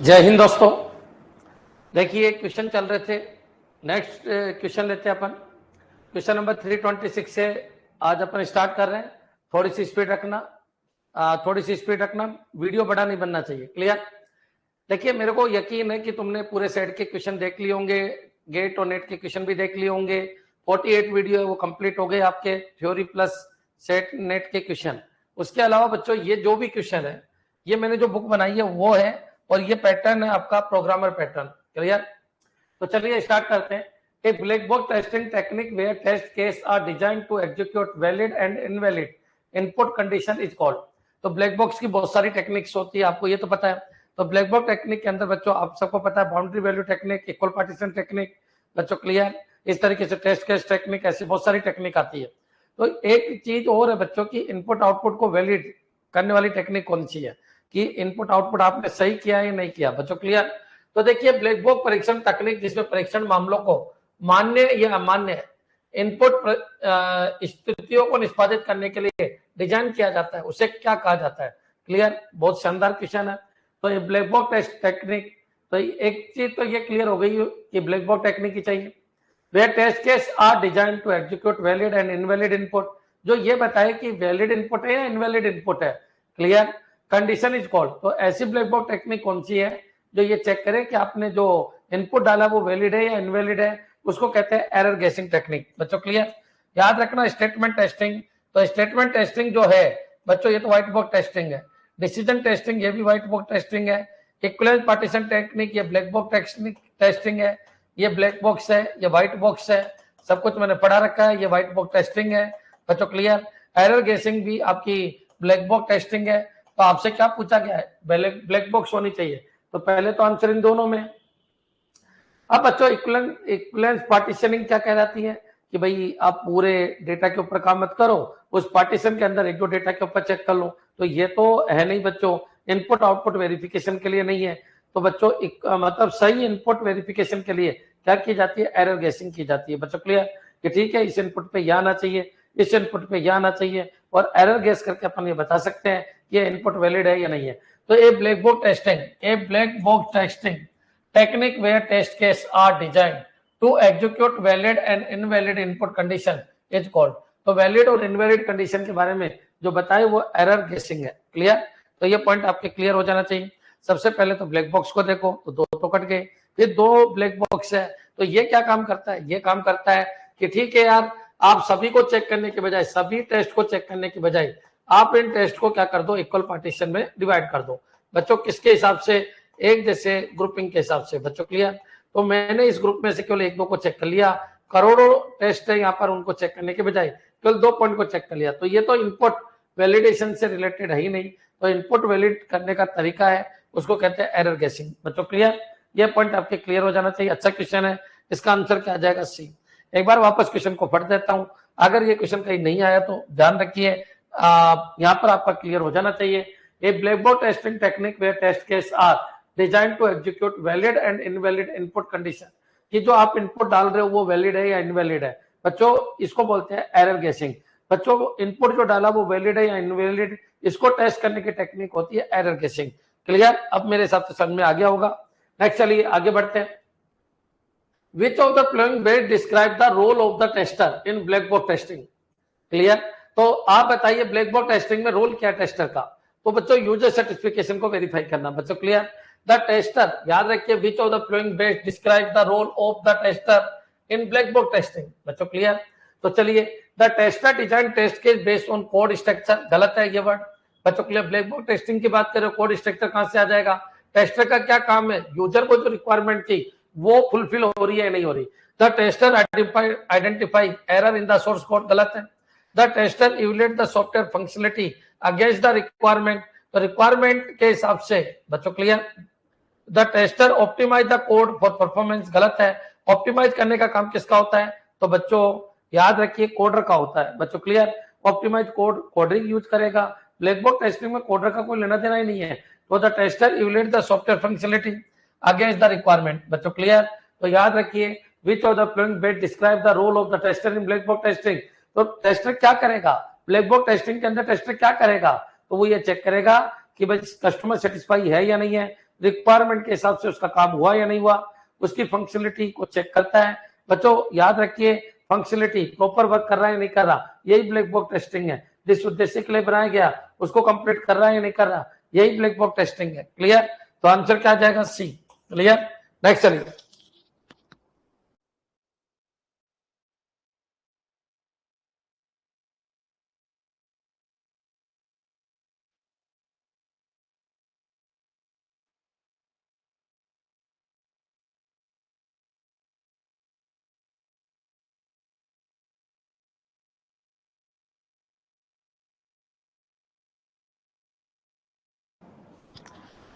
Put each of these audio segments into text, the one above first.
जय हिंद दोस्तों। देखिए क्वेश्चन चल रहे थे, नेक्स्ट क्वेश्चन लेते हैं अपन। क्वेश्चन नंबर 326 से आज अपन स्टार्ट कर रहे हैं। थोड़ी सी स्पीड रखना, वीडियो बड़ा नहीं बनना चाहिए। क्लियर? देखिए मेरे को यकीन है कि तुमने पूरे सेट के क्वेश्चन देख लिए होंगे, गेट और नेट के क्वेश्चन भी देख लिए होंगे। 48 वीडियो है वो कंप्लीट हो गए आपके, थ्योरी प्लस सेट नेट के क्वेश्चन। उसके अलावा बच्चों ये जो भी क्वेश्चन है, ये मैंने जो बुक बनाई है वो है, और ये पैटर्न है आपका प्रोग्रामर पैटर्न। क्लियर? तो चलिए स्टार्ट करते हैं। A black box testing technique where test case are designed to execute valid and invalid input condition is called। तो ब्लैक बॉक्स की बहुत सारी टेक्निक्स होती है, आपको ये तो पता है। तो ब्लैक बॉक्स टेक्निक के अंदर बच्चों आप सबको पता है, boundary value technique, equal partition technique, बच्चों क्लियर? इस तरीके से टेस्ट केस टेक्निक, ऐसी बहुत सारी टेक्निक आती है। तो एक चीज और है बच्चों की, इनपुट आउटपुट को वैलिड करने वाली टेक्निक कौन सी है, कि इनपुट आउटपुट आपने सही किया है या नहीं किया। बच्चों क्लियर? तो देखिए ब्लैक बॉक्स परीक्षण तकनीक जिसमें परीक्षण मामलों को मान्य या अमान्य इनपुट स्थितियों को निष्पादित करने के लिए डिजाइन किया जाता है, उसे क्या कहा जाता है। क्लियर? बहुत शानदार क्वेश्चन है। तो ये ब्लैक बॉक्स टेस्ट टेक्निक, तो एक चीज तो ये क्लियर हो गई कि ब्लैक बॉक्स टेक्निक ही चाहिए। Where test case are design to execute valid and invalid input, जो ये बताए कि वैलिड इनपुट है या इनवैलिड इनपुट है। क्लियर? Condition is called. तो ऐसी ब्लैक बॉक्स टेक्निक कौन सी है जो ये चेक करे कि आपने जो इनपुट डाला वो वैलिड है या इनवैलिड है, उसको कहते हैं एरर गेसिंग टेक्निक। बच्चों क्लियर? याद रखना स्टेटमेंट टेस्टिंग, तो स्टेटमेंट टेस्टिंग जो है बच्चों ये तो व्हाइट बॉक्स टेस्टिंग है। डिसीजन टेस्टिंग ये भी व्हाइट बॉक्स टेस्टिंग है। इक्विवेलेंस पार्टीशन टेक्निक ये ब्लैक बॉक्स टेस्टिंग है। ये ब्लैक बॉक्स है, ये व्हाइट बॉक्स है, सब कुछ मैंने पढ़ा रखा है, ये व्हाइट बॉक्स टेस्टिंग है। बच्चों क्लियर? एरर गेसिंग भी आपकी ब्लैक बॉक्स टेस्टिंग है। तो आपसे क्या पूछा गया है, ब्लैक बॉक्स होनी चाहिए, तो पहले तो आंसर इन दोनों में। अब बच्चों इक्विवेलेंस पार्टीशनिंग क्या कहलाती है, कि भाई आप पूरे डेटा के ऊपर काम मत करो, उस पार्टीशन के अंदर एक दो डेटा के ऊपर चेक कर लो। तो ये तो है नहीं बच्चों, इनपुट आउटपुट वेरिफिकेशन के लिए नहीं है। तो बच्चों मतलब सही इनपुट वेरिफिकेशन के लिए क्या की जाती है, एरर गेसिंग की जाती है। बच्चों क्लियर? कि ठीक है इस इनपुट पे यह आना चाहिए, इस इनपुट पे यह आना चाहिए, और एरर गेस करके अपन ये बता सकते हैं कि ये इनपुट वैलिड है या नहीं है। तो a black box testing technique where test case are designed to execute valid and invalid input condition is called। तो वैलिड और इनवैलिड कंडीशन के बारे में जो बताए वो एरर गेसिंग है। क्लियर? तो ये पॉइंट आपके क्लियर हो जाना चाहिए। सबसे पहले तो ब्लैक बॉक्स को देखो, तो दो तो कट गए, फिर दो ब्लैक बॉक्स है। तो ये क्या काम करता है, ये काम करता है कि ठीक है यार, आप सभी को चेक करने के बजाय, सभी टेस्ट को चेक करने के बजाय आप इन टेस्ट को क्या कर दो, इक्वल पार्टीशन में डिवाइड कर दो। बच्चों किसके हिसाब से, एक जैसे ग्रुपिंग के हिसाब से। बच्चों क्लियर? तो मैंने इस ग्रुप में से केवल एक दो को चेक कर लिया, करोड़ों टेस्ट है यहाँ पर, उनको चेक करने के बजाय केवल 2 पॉइंट को चेक कर लिया। तो ये तो इनपुट वैलिडेशन से रिलेटेड है ही नहीं। तो इनपुट वैलिड करने का तरीका है, उसको कहते हैं एरर गेसिंग। बच्चों क्लियर? ये पॉइंट आपके क्लियर हो जाना चाहिए। अच्छा क्वेश्चन है, इसका आंसर क्या आ जाएगा, सी। एक बार वापस क्वेश्चन को पढ़ देता हूं, अगर ये क्वेश्चन कहीं नहीं आया तो ध्यान रखिए, यहाँ पर आपका क्लियर हो जाना चाहिए। A black box testing technique where test case are design to execute valid and invalid input condition, कि जो आप इनपुट डाल रहे हो वो वैलिड है या इनवैलिड है। बच्चों इसको बोलते हैं एरर गेसिंग। बच्चों इनपुट जो डाला वो वैलिड है या इनवैलिड, इसको टेस्ट करने की टेक्निक होती है एरर गेसिंग। क्लियर? अब मेरे हिसाब से समझ में आ गया होगा। नेक्स्ट चलिए आगे बढ़ते हैं। Which of the following best describe the role of the tester in black box testing? Clear? तो आप बताइए ब्लैक बॉक्स टेस्टिंग में रोल क्या है टेस्टर का। तो बच्चों यूजर सर्टिफिकेशन को वेरीफाई करना। बच्चों क्लियर? द टेस्टर, याद रखिए, which of the following best describe the role of the tester in black box testing. बच्चों क्लियर? तो चलिए, the tester design test case based on code structure, गलत है ये वर्ड। बच्चों क्लियर? ब्लैक बॉक्स टेस्टिंग की बात करें, कोड स्ट्रक्चर कहां से आ जाएगा। टेस्टर का क्या काम है, यूजर को जो रिक्वायरमेंट थी वो फुलफिल हो रही है या नहीं हो रही। The tester identify error in the source code, गलत है। The tester evaluate the software functionality against the requirement, तो रिक्वायरमेंट के हिसाब से। बच्चों clear? The tester optimise the code for performance, गलत है। ऑप्टिमाइज करने का काम किसका होता है, तो बच्चों याद रखिए कोडर का होता है। बच्चों क्लियर? ऑप्टिमाइज कोडरिंग यूज करेगा। ब्लैक बॉक्स टेस्टिंग में कोडर का कोई लेना देना ही नहीं है। तो the tester evaluate the software functionality against the requirement. बच्चों क्लियर? तो याद रखिए, which of the following best describe the role of the tester in black box testing. तो टेस्टर क्या करेगा ब्लैक बॉक्स टेस्टिंग के अंदर, टेस्टर क्या करेगा, तो वो ये चेक करेगा कि भाई कस्टमर सेटिस्फाई है या नहीं है, रिक्वायरमेंट के हिसाब से उसका काम हुआ या नहीं हुआ, उसकी फंक्शनलिटी को चेक करता है। बच्चों याद रखिए, फंक्शनलिटी प्रॉपर वर्क कर रहा है या नहीं कर रहा, यही ब्लैक बॉक्स टेस्टिंग है। जिस उद्देश्य के लिए बनाया गया उसको कंप्लीट कर रहा है या नहीं कर रहा, यही ब्लैक बॉक्स टेस्टिंग है। क्लियर? तो आंसर क्या आ जाएगा? सी। क्लियर? नेक्स्ट चलिए।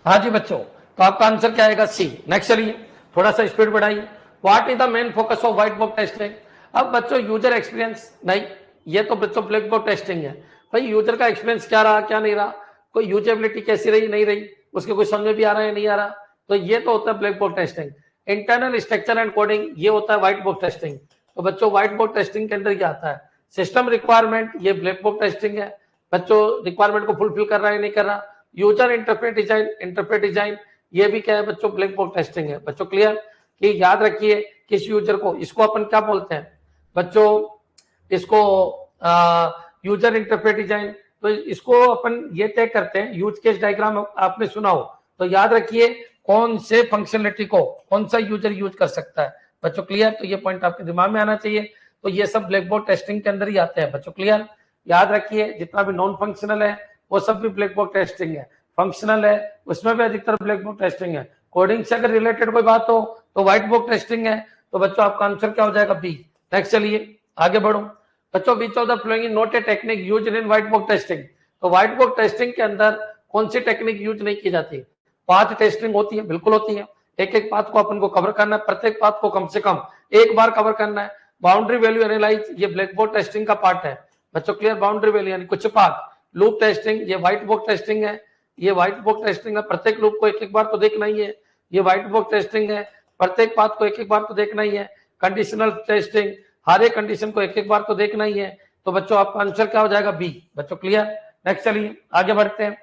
हाँ जी बच्चों, तो आपका आंसर क्या आएगा? सी। नेक्स्ट चलिए, थोड़ा सा स्पीड बढ़ाइए। What is the main focus of white board testing? अब बच्चों यूजर एक्सपीरियंस नहीं, ये तो बच्चों ब्लैक बोर्ड टेस्टिंग है। भाई यूजर का एक्सपीरियंस क्या रहा, क्या नहीं रहा, कोई यूजेबिलिटी कैसी रही, नहीं रही, उसके कुछ समझ में भी आ रहा है नहीं आ रहा, तो ये तो होता है black board testing. Internal structure and coding, ये होता है व्हाइट बोर्ड टेस्टिंग। तो बच्चों व्हाइट बोर्ड टेस्टिंग के अंदर क्या आता है? सिस्टम रिक्वायरमेंट, ये ब्लैक बोर्ड टेस्टिंग है। बच्चों रिक्वायरमेंट को फुलफिल कर रहा है नहीं कर रहा। यूजर इंटरफेस डिजाइन, ये भी क्या है बच्चों? ब्लैक बॉक्स टेस्टिंग है। बच्चों क्लियर? कि याद रखिए किस यूजर को, इसको अपन क्या बोलते हैं बच्चों? इसको यूजर इंटरफेस डिजाइन। तो इसको अपन ये तय करते हैं, यूज केस डायग्राम आपने सुना हो तो याद रखिए कौन से फंक्शनलिटी को कौन सा यूजर यूज कर सकता है। बच्चों क्लियर? तो ये पॉइंट आपके दिमाग में आना चाहिए। तो ये सब ब्लैक बोर्ड टेस्टिंग के अंदर ही आते हैं। बच्चों क्लियर? याद रखिए जितना भी नॉन फंक्शनल है वो सब भी ब्लैक बॉक्स टेस्टिंग है। फंक्शनल है उसमें भी अधिकतर ब्लैक बॉक्स टेस्टिंग है। कोडिंग से अगर रिलेटेड कोई बात हो तो व्हाइट बॉक्स टेस्टिंग है। तो बच्चों आपका आंसर क्या हो जाएगा? बी। नेक्स्ट चलिए आगे बढ़ो। बच्चों विच of the following is not a technique used in white box testing? तो व्हाइट बॉक्स टेस्टिंग के अंदर कौन सी टेक्निक यूज नहीं की जाती? पाथ टेस्टिंग होती है, बिल्कुल होती है। एक एक पाथ को अपन को कवर करना है, प्रत्येक पाथ को कम से कम एक बार कवर करना है। बाउंड्री वैल्यू एनालाइज, ये ब्लैक बोर्ड टेस्टिंग का पार्ट है। बच्चों क्लियर? बाउंड्री वैल्यू यानी कुछ पाथ। लूप टेस्टिंग, ये व्हाइट बॉक्स टेस्टिंग है। ये व्हाइट बॉक्स टेस्टिंग है, प्रत्येक लूप को एक एक बार तो देखना ही है। ये व्हाइट बॉक्स टेस्टिंग है, प्रत्येक पाथ को एक एक बार तो देखना ही है। कंडीशनल टेस्टिंग, हर एक कंडीशन को एक एक बार तो देखना ही है। तो बच्चों आपका आंसर क्या हो जाएगा? बी। बच्चों क्लियर? नेक्स्ट चलिए आगे बढ़ते हैं।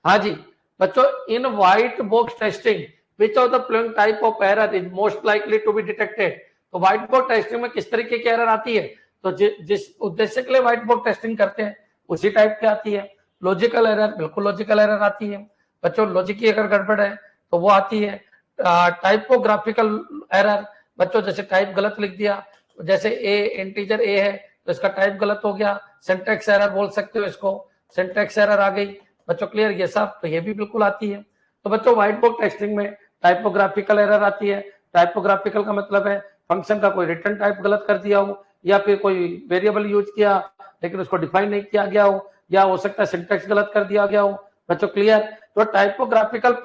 हाँ जी बच्चों, in white box testing which of the following type of error is most likely to be detected? तो व्हाइट बॉक्स टेस्टिंग में किस तरीके की एरर आती है? तो जिस उद्देश्य के लिए व्हाइट बॉक्स टेस्टिंग करते हैं उसी टाइप की आती है। लॉजिकल एरर, बिल्कुल लॉजिकल एरर आती है। बच्चों लॉजिक की अगर गड़बड़ है तो वो आती है। टाइपोग्राफिकल एरर, बच्चों जैसे टाइप गलत लिख दिया, जैसे ए इंटीजर ए है तो इसका टाइप गलत हो गया, सिंटैक्स एरर बोल सकते हो इसको, सिंटैक्स एरर आ गई। बच्चों क्लियर? ये सब तो ये भी बिल्कुल आती है। तो बच्चों व्हाइट बॉक्स टेस्टिंग में टाइपोग्राफिकल एरर आती है। टाइपोग्राफिकल का मतलब है फंक्शन का कोई रिटर्न टाइप गलत कर दिया हो, या फिर कोई वेरिएबल यूज किया लेकिन उसको डिफाइन नहीं किया गया हो, या हो सकता है सिंटैक्स गलत कर दिया गया हो। बच्चों क्लियर? तो टाइपोग्राफिकल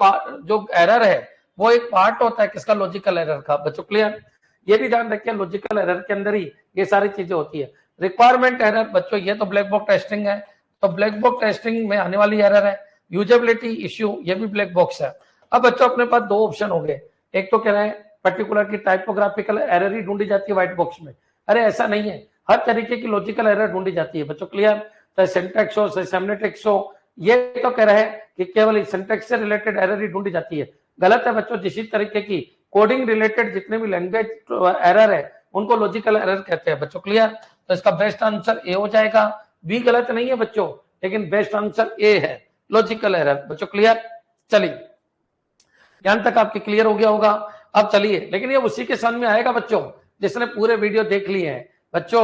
जो एरर है वो एक पार्ट होता है किसका? लॉजिकल एरर का। बच्चों क्लियर? ये भी ध्यान रखिए लॉजिकल एरर के अंदर ही ये सारी चीजें होती है। रिक्वायरमेंट एरर, बच्चों ये तो ब्लैक बॉक्स टेस्टिंग है। तो ब्लैक बॉक्स टेस्टिंग में आने वाली एरर है। यूजेबिलिटी इश्यू, ये भी ब्लैक बॉक्स है। अब बच्चों अपने पास दो ऑप्शन हो गए, एक तो कह रहे हैं पर्टिकुलर की टाइपोग्राफिकल एरर ही ढूंढी जाती है व्हाइट बॉक्स में। अरे ऐसा नहीं है, हर तरीके की लॉजिकल एरर ढूंढी जाती है। बच्चों क्लियर? चाहे सिंटैक्स हो, चाहे सेमेटिक्स हो, ये तो कह रहे हैं कि केवल सिंटैक्स से रिलेटेड एरर ही ढूंढी जाती है। गलत है बच्चों। जिस तरीके की कोडिंग रिलेटेड जितने भी लैंग्वेज एरर है उनको लॉजिकल एरर कहते हैं। बच्चों क्लियर? तो इसका बेस्ट आंसर ए हो जाएगा। बी गलत नहीं है बच्चों, लेकिन बेस्ट आंसर ए है, लॉजिकल एरर। बच्चों क्लियर? चलिए यहां तक आपके क्लियर हो गया होगा। अब चलिए, लेकिन ये उसी के समझ में आएगा बच्चों जिसने पूरे वीडियो देख लिए हैं। बच्चों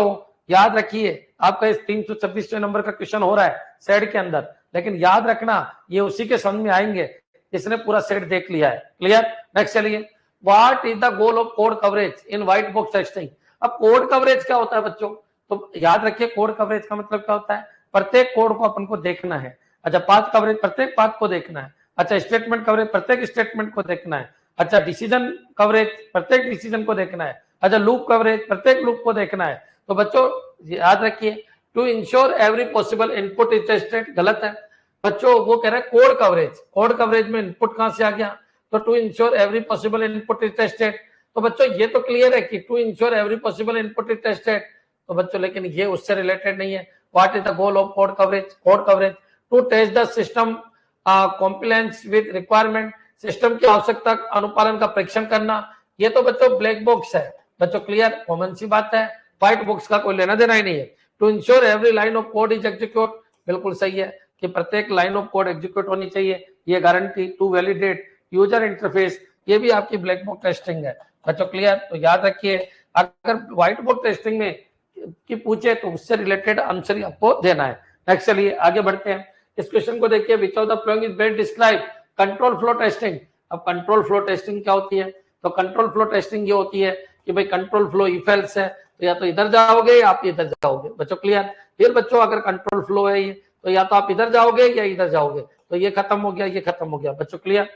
याद रखिए आपका इस 326 नंबर का क्वेश्चन हो रहा है सेट के अंदर, लेकिन याद रखना ये उसी के समझ में आएंगे जिसने पूरा सेट देख लिया है। क्लियर? नेक्स्ट चलिए, what is the goal of code coverage in white box testing? अब कोड कवरेज क्या होता है बच्चों? तो याद रखिए कोड कवरेज का मतलब क्या होता है? प्रत्येक कोड को अपन को देखना है। अच्छा, पाथ कवरेज, प्रत्येक पाथ को देखना है। अच्छा, स्टेटमेंट कवरेज, प्रत्येक स्टेटमेंट को देखना है। अच्छा, डिसीजन कवरेज, प्रत्येक डिसीजन को देखना है। अच्छा, लूप कवरेज, प्रत्येक लूप को देखना है। तो बच्चों याद रखिए to ensure every possible input is tested, गलत है बच्चों। वो कह रहे हैं कोड कवरेज, कोड कवरेज में इनपुट कहां से आ गया? तो to ensure every possible input is tested. तो बच्चों ये तो क्लियर है कि to ensure every possible input is tested. तो बच्चों लेकिन ये उससे रिलेटेड नहीं है। What is the goal of code coverage? Code coverage to test the system compliance with requirement. System की आवश्यकता अनुपालन का परीक्षण करना, ये तो बच्चों ब्लैक बॉक्स है बच्चों, क्लियर, कॉमन सी बात है, व्हाइट बॉक्स का कोई लेना देना ही नहीं है। To ensure every line of code is execute, बिल्कुल सही है कि प्रत्येक लाइन ऑफ कोड एग्जीक्यूट होनी चाहिए, ये guarantee. To validate user interface, ये भी आपकी ब्लैक बॉक्स टेस्टिंग है बच्चों, क्लियर। तो याद रखिए अगर व्हाइट बॉक्स टेस्टिंग में की पूछे तो उससे रिलेटेड आंसर ही आपको देना है। नेक्स्ट चलिए आगे बढ़ते हैं, इस क्वेश्चन को देखिए, विच of the following is best describe control flow testing. अब कंट्रोल फ्लो टेस्टिंग क्या होती है, तो कंट्रोल फ्लो टेस्टिंग ये होती है कि भाई कंट्रोल फ्लो इफ एल्स है तो या तो इधर जाओगे या आप इधर जाओगे बच्चों, क्लियर। फिर बच्चों अगर कंट्रोल फ्लो है ये तो या तो आप इधर जाओगे या इधर जाओगे, तो ये खत्म हो गया, ये खत्म हो गया बच्चों, clear.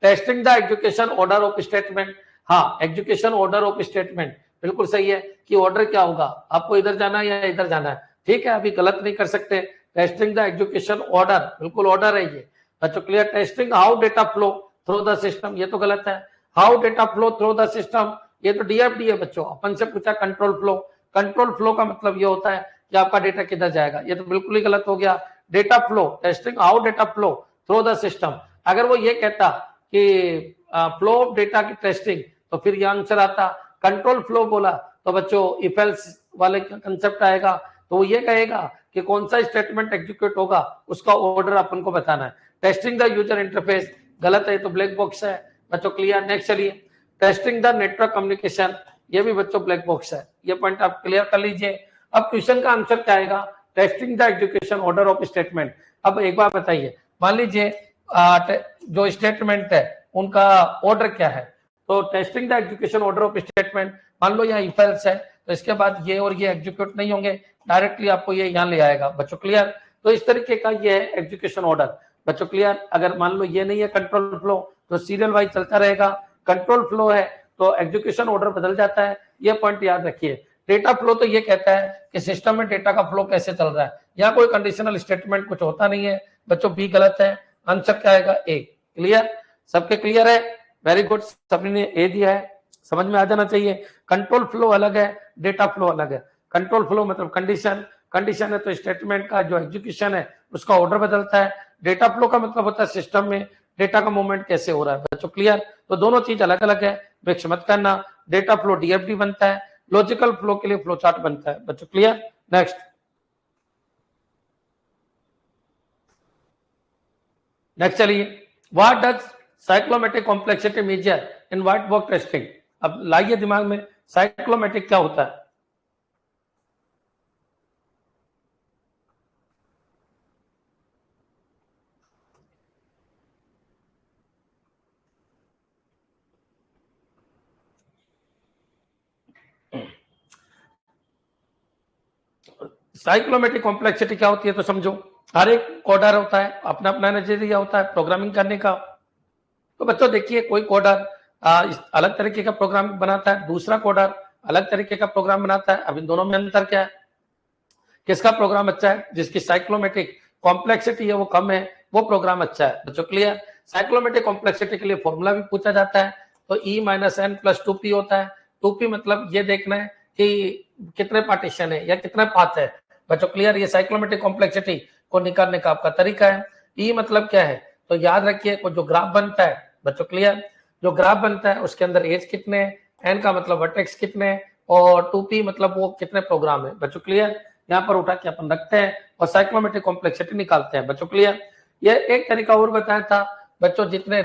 Testing the education order of statement, हाँ एजुकेशन ऑर्डर ऑफ स्टेटमेंट, बिल्कुल सही है कि ऑर्डर क्या होगा, आपको इधर जाना है या इधर जाना है, ठीक है, अभी गलत नहीं कर सकते। टेस्टिंग द एजुकेशन ऑर्डर, बिल्कुल ऑर्डर है ये बच्चों, clear. Testing how data flow through the system, ये तो गलत है। How data flow through the system, ये तो डीएफडी है बच्चों, अपन से पूछा कंट्रोल फ्लो, कंट्रोल फ्लो का मतलब ये होता है कि आपका डेटा किधर जाएगा, ये तो बिल्कुल ही गलत हो गया। Data flow, testing how data flow through the system, अगर वो ये कहता कि फ्लो ऑफ डेटा की टेस्टिंग तो फिर ये आंसर आता। कंट्रोल फ्लो बोला तो बच्चों इफ एल्स वाले कंसेप्ट आएगा, तो वो ये कहेगा कि कौन सा स्टेटमेंट एग्जीक्यूट होगा उसका ऑर्डर अपन को बताना है। टेस्टिंग द यूजर इंटरफेस गलत है, तो ब्लैक बॉक्स है बच्चों, क्लियर। नेक्स्ट चलिए, टेस्टिंग द नेटवर्क कम्युनिकेशन, ये भी बच्चों ब्लैक बॉक्स है, ये पॉइंट आप क्लियर कर लीजिए। अब क्वेश्चन का आंसर क्या आएगा, testing the execution order of statement. अब एक बार बताइए, मान लीजिए जो स्टेटमेंट है उनका ऑर्डर क्या है, तो testing the execution order of statement, मान लो यहाँ इफ एल्स है तो इसके बाद ये और ये एग्जीक्यूट नहीं होंगे, डायरेक्टली आपको ये यहाँ ले आएगा बच्चों, क्लियर। तो इस तरीके का ये है एग्जीक्यूशन ऑर्डर बच्चों, क्लियर। अगर मान लो ये नहीं है कंट्रोल फ्लो तो सीरियल वाइज चलता रहेगा, कंट्रोल फ्लो है तो एग्जीक्यूशन ऑर्डर बदल जाता है, ये पॉइंट याद रखिए। डेटा फ्लो तो ये कहता है कि सिस्टम में डेटा का फ्लो कैसे चल रहा है, या कोई कंडीशनल स्टेटमेंट कुछ होता नहीं है बच्चों, बी गलत है, आंसर क्या आएगा ए, क्लियर। सबके क्लियर है, वेरी गुड, सभी ने ए दिया है, समझ में आ जाना चाहिए। कंट्रोल फ्लो अलग है, डेटा फ्लो अलग है। कंट्रोल फ्लो मतलब कंडीशन, कंडीशन है तो स्टेटमेंट का जो एग्जीक्यूशन है उसका ऑर्डर बदलता है। डेटा फ्लो का मतलब होता है सिस्टम में डेटा का मूवमेंट कैसे हो रहा है बच्चों, क्लियर। तो दोनों चीज अलग अलग है, मिक्स मत करना। डेटा फ्लो डीएफडी बनता है, लॉजिकल फ्लो के लिए फ्लो चार्ट बनता है बच्चों, क्लियर। नेक्स्ट चलिए, what does cyclomatic complexity measure in white box testing. अब लाइए दिमाग में, साइक्लोमेटिक क्या होता है। साइक्लोमेटिक कॉम्प्लेक्सिटी क्या होती है तो समझो, हर एक कोडर होता है, अपना अपना नजरिया होता है प्रोग्रामिंग करने का। तो बच्चों देखिए, कोई कोडर अलग तरीके का प्रोग्राम बनाता है, दूसरा कोडर अलग तरीके का प्रोग्राम बनाता है। अब इन दोनों में अंतर क्या है, किसका प्रोग्राम अच्छा है, जिसकी साइक्लोमेटिक कॉम्प्लेक्सिटी है वो कम है, वो प्रोग्राम अच्छा है बच्चों, क्लियर। साइक्लोमेटिक कॉम्प्लेक्सिटी के लिए फॉर्मूला भी पूछा जाता है, तो E-n+2p होता है। 2p मतलब ये देखना है कि कितने पार्टीशन है या कितने पाथ है बच्चों, क्लियर। ये साइक्लोमेटिक कॉम्प्लेक्सिटी को निकालने का आपका तरीका है। ई मतलब क्या है, तो याद रखिए जो ग्राफ बनता है बच्चों, क्लियर, जो ग्राफ बनता है उसके अंदर एज कितने, एन का मतलब वर्टेक्स कितने, और 2p मतलब वो कितने प्रोग्राम है बच्चों, क्लियर। यहाँ पर उठा के अपन रखते हैं और साइक्लोमेट्रिक कॉम्प्लेक्सिटी निकालते हैं बच्चों, क्लियर। ये एक तरीका और बताया था बच्चों, जितने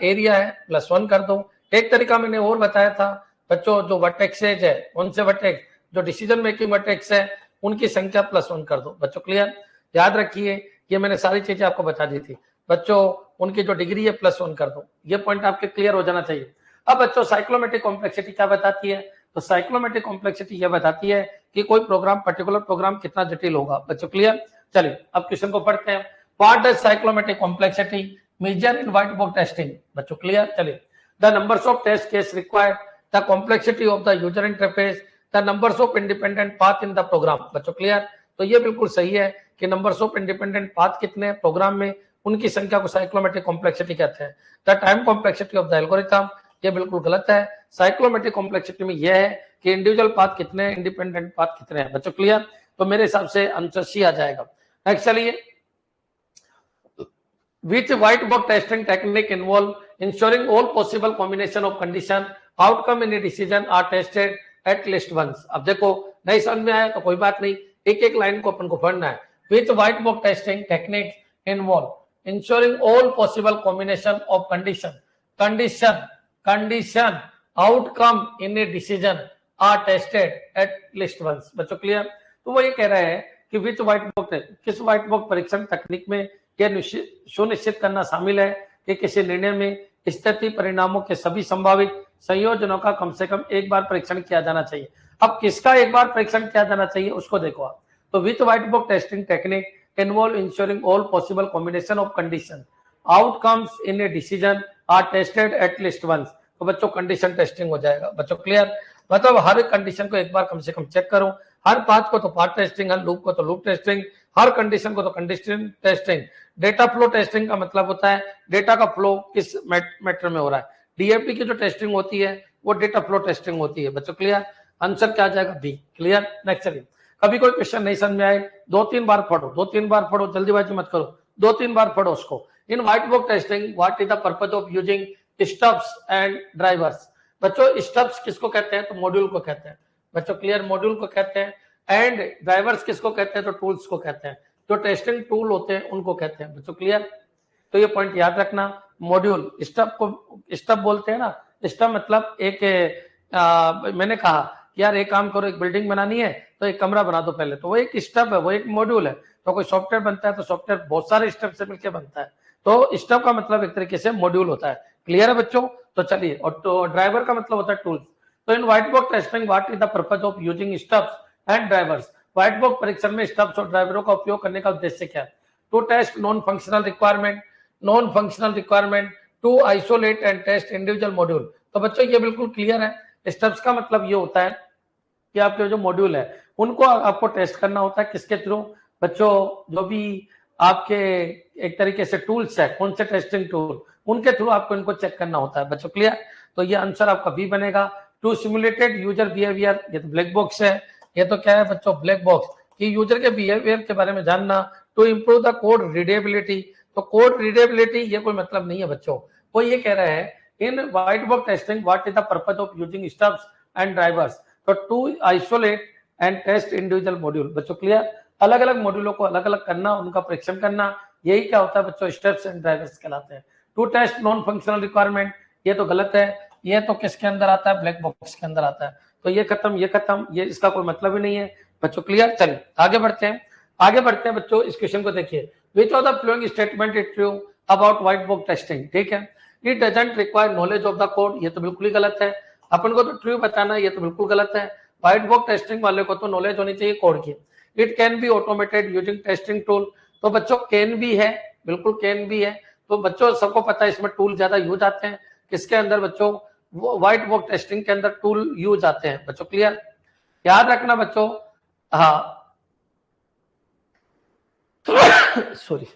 एरिया है +1 कर दो। एक तरीका मैंने और बताया था बच्चों, जो वर्टेक्सेज है उनसे वर्टेक्स, जो डिसीजन मेकिंग वर्टेक्स है उनकी संख्या +1 कर दो बच्चों, क्लियर। याद रखिए ये मैंने सारी चीजें आपको बता दी थी बच्चों, उनकी जो डिग्री है +1 कर दो, ये पॉइंट आपके क्लियर हो जाना चाहिए। अब बच्चों साइक्लोमेट्रिक कॉम्प्लेक्सिटी क्या बताती है, तो साइक्लोमेट्रिक कॉम्प्लेक्सिटी ये बताती है कि कोई प्रोग्राम, पर्टिकुलर प्रोग्राम कितना जटिल होगा बच्चों, क्लियर। चलिए अब क्वेश्चन को पढ़ते हैं। What does cyclometric complexity measure in white box testing बच्चों, क्लियर। चलिए, the numbers of test case required, the complexity of the user interface, the numbers of independent path in the program बच्चों, clear. तो ये बिल्कुल सही है कि numbers of independent path कितने हैं प्रोग्राम में, उनकी संख्या को साइक्लोमेट्रिक कॉम्प्लेक्सिटी कहते हैं। The time complexity of the algorithm, ये बिल्कुल गलत है। साइक्लोमेट्रिक कॉम्प्लेक्सिटी में यह है कि इंडिविजुअल पाथ कितने हैं, इंडिपेंडेंट पाथ कितने हैं बच्चों, क्लियर। तो मेरे हिसाब से आंसर सी आ जाएगा। नेक्स्ट चलिए, Which white box testing technique involve ensuring all possible combination of condition outcome in a decision are tested at least once. अब देखो नहीं समझ में आया तो कोई बात नहीं, एक एक लाइन को अपन को पढ़ना है. Which white box testing techniques involve ensuring all possible combination of condition outcome in a decision are tested at least once. बच्चों क्लियर? तो वो ये कह रहे हैं कि विच व्हाइट बॉक्स, किस व्हाइट बॉक्स परीक्षण तकनीक में यह सुनिश्चित करना शामिल है कि किसी निर्णय में स्थिति परिणामों के सभी संभावित संयोजनों का कम से कम एक बार परीक्षण किया जाना चाहिए. अब किसका एक बार परीक्षण किया जाना चाहिए उसको देखो आप. तो which white box testing technique involve ensuring all possible combination of condition outcomes in a decision are tested at least once. तो बच्चों कंडीशन टेस्टिंग हो जाएगा. बच्चों क्लियर? मतलब हर कंडीशन को एक बार कम से कम चेक करो, हर पाथ को तो पाथ टेस्टिंग, हर लूप को तो लूप टेस्टिंग, हर कंडीशन को तो condition testing. Data flow testing का मतलब होता है डेटा का फ्लो किस मैटर में हो रहा है. डीएफटी की जो टेस्टिंग होती है वो डेटा फ्लो टेस्टिंग होती है. बच्चों क्लियर? आंसर क्या आ जाएगा? बी. क्लियर? नेक्स्ट चलिए. कभी कोई क्वेश्चन नहीं समझ में आए 2-3 बार पढ़ो, जल्दीबाजी मत करो, 2-3 बार पढ़ो उसको. In white box testing what is the purpose of using stubs and drivers. बच्चों स्टब्स किसको कहते हैं? तो मॉड्यूल को कहते हैं. बच्चों क्लियर? मॉड्यूल को कहते हैं. एंड ड्राइवर्स किसको कहते हैं? तो टूल्स को कहते हैं. जो टेस्टिंग टूल होते हैं उनको कहते हैं. बच्चों क्लियर? तो ये पॉइंट याद रखना. मॉड्यूल स्टब को स्टब बोलते हैं ना. स्टब मतलब एक मैंने कहा कि यार एक काम करो, एक बिल्डिंग बनानी है तो एक कमरा बना दो पहले, तो वो एक स्टब है, वो एक मॉड्यूल है. तो कोई सॉफ्टवेयर बनता है तो सॉफ्टवेयर बहुत सारे स्टेप से मिलकर बनता है. तो स्टब का मतलब एक तरीके से मॉड्यूल होता है. क्लियर है बच्चों? तो चलिए. और तो ड्राइवर का मतलब होता है टूल्स. तो in white box testing what is the purpose of using stubs and drivers. White box परीक्षण में स्टब्स और ड्राइवरों का उपयोग करने का उद्देश्य क्या है? To test non functional requirement, to isolate and test individual module. तो बच्चों ये बिल्कुल क्लियर है. स्टब्स का मतलब ये होता है कि आपके जो मॉड्यूल है उनको आपको टेस्ट करना होता है. किसके थ्रू? बच्चों जो भी आपके एक तरीके से टूल्स है, कौन से टेस्टिंग टूल, उनके थ्रू आपको इनको चेक करना होता है. बच्चों क्लियर? तो ये आंसर आपका बी बनेगा. टू सिमुलेटेड यूजर बिहेवियर, ये तो ब्लैक बॉक्स है. ये तो क्या है बच्चों? Black box. कि यूजर के बिहेवियर के बारे में जानना. To improve the code readability. तो कोड रीडेबिलिटी ये कोई मतलब नहीं है बच्चों. वो ये कह रहे हैं in white box testing what is the purpose of using stubs and drivers. तो to isolate and test individual module. बच्चों क्लियर? अलग अलग मॉड्यूलों को अलग अलग करना, उनका परीक्षण करना, यही क्या होता है बच्चों? स्टेप्स एंड ड्राइवर्स कहलाते हैं. To test non functional requirement, ये तो गलत है. ये तो किसके अंदर आता है? ब्लैक बॉक्स के अंदर आता है. तो ये खत्म, ये इसका कोई मतलब ही नहीं है. बच्चों क्लियर? चलिए आगे बढ़ते हैं बच्चों. इस क्वेश्चन को देखिए. विच of the following statement is true about white box testing. ठीक है. It doesn't require knowledge of the code, ये तो बिल्कुल ही गलत है. अपन को तो ट्रू बताना, ये तो बिल्कुल गलत है. व्हाइट बॉक्स टेस्टिंग वाले को तो नॉलेज होनी चाहिए कोड की. It can be automated using testing tool. तो बच्चों कैन भी है, बिल्कुल कैन भी है. तो बच्चों सबको पता है इसमें टूल ज्यादा यूज आते हैं. किसके अंदर बच्चों? व्हाइट बॉक्स टेस्टिंग के अंदर टूल यूज आते हैं. बच्चों क्लियर? याद रखना बच्चों. हाँ सॉरी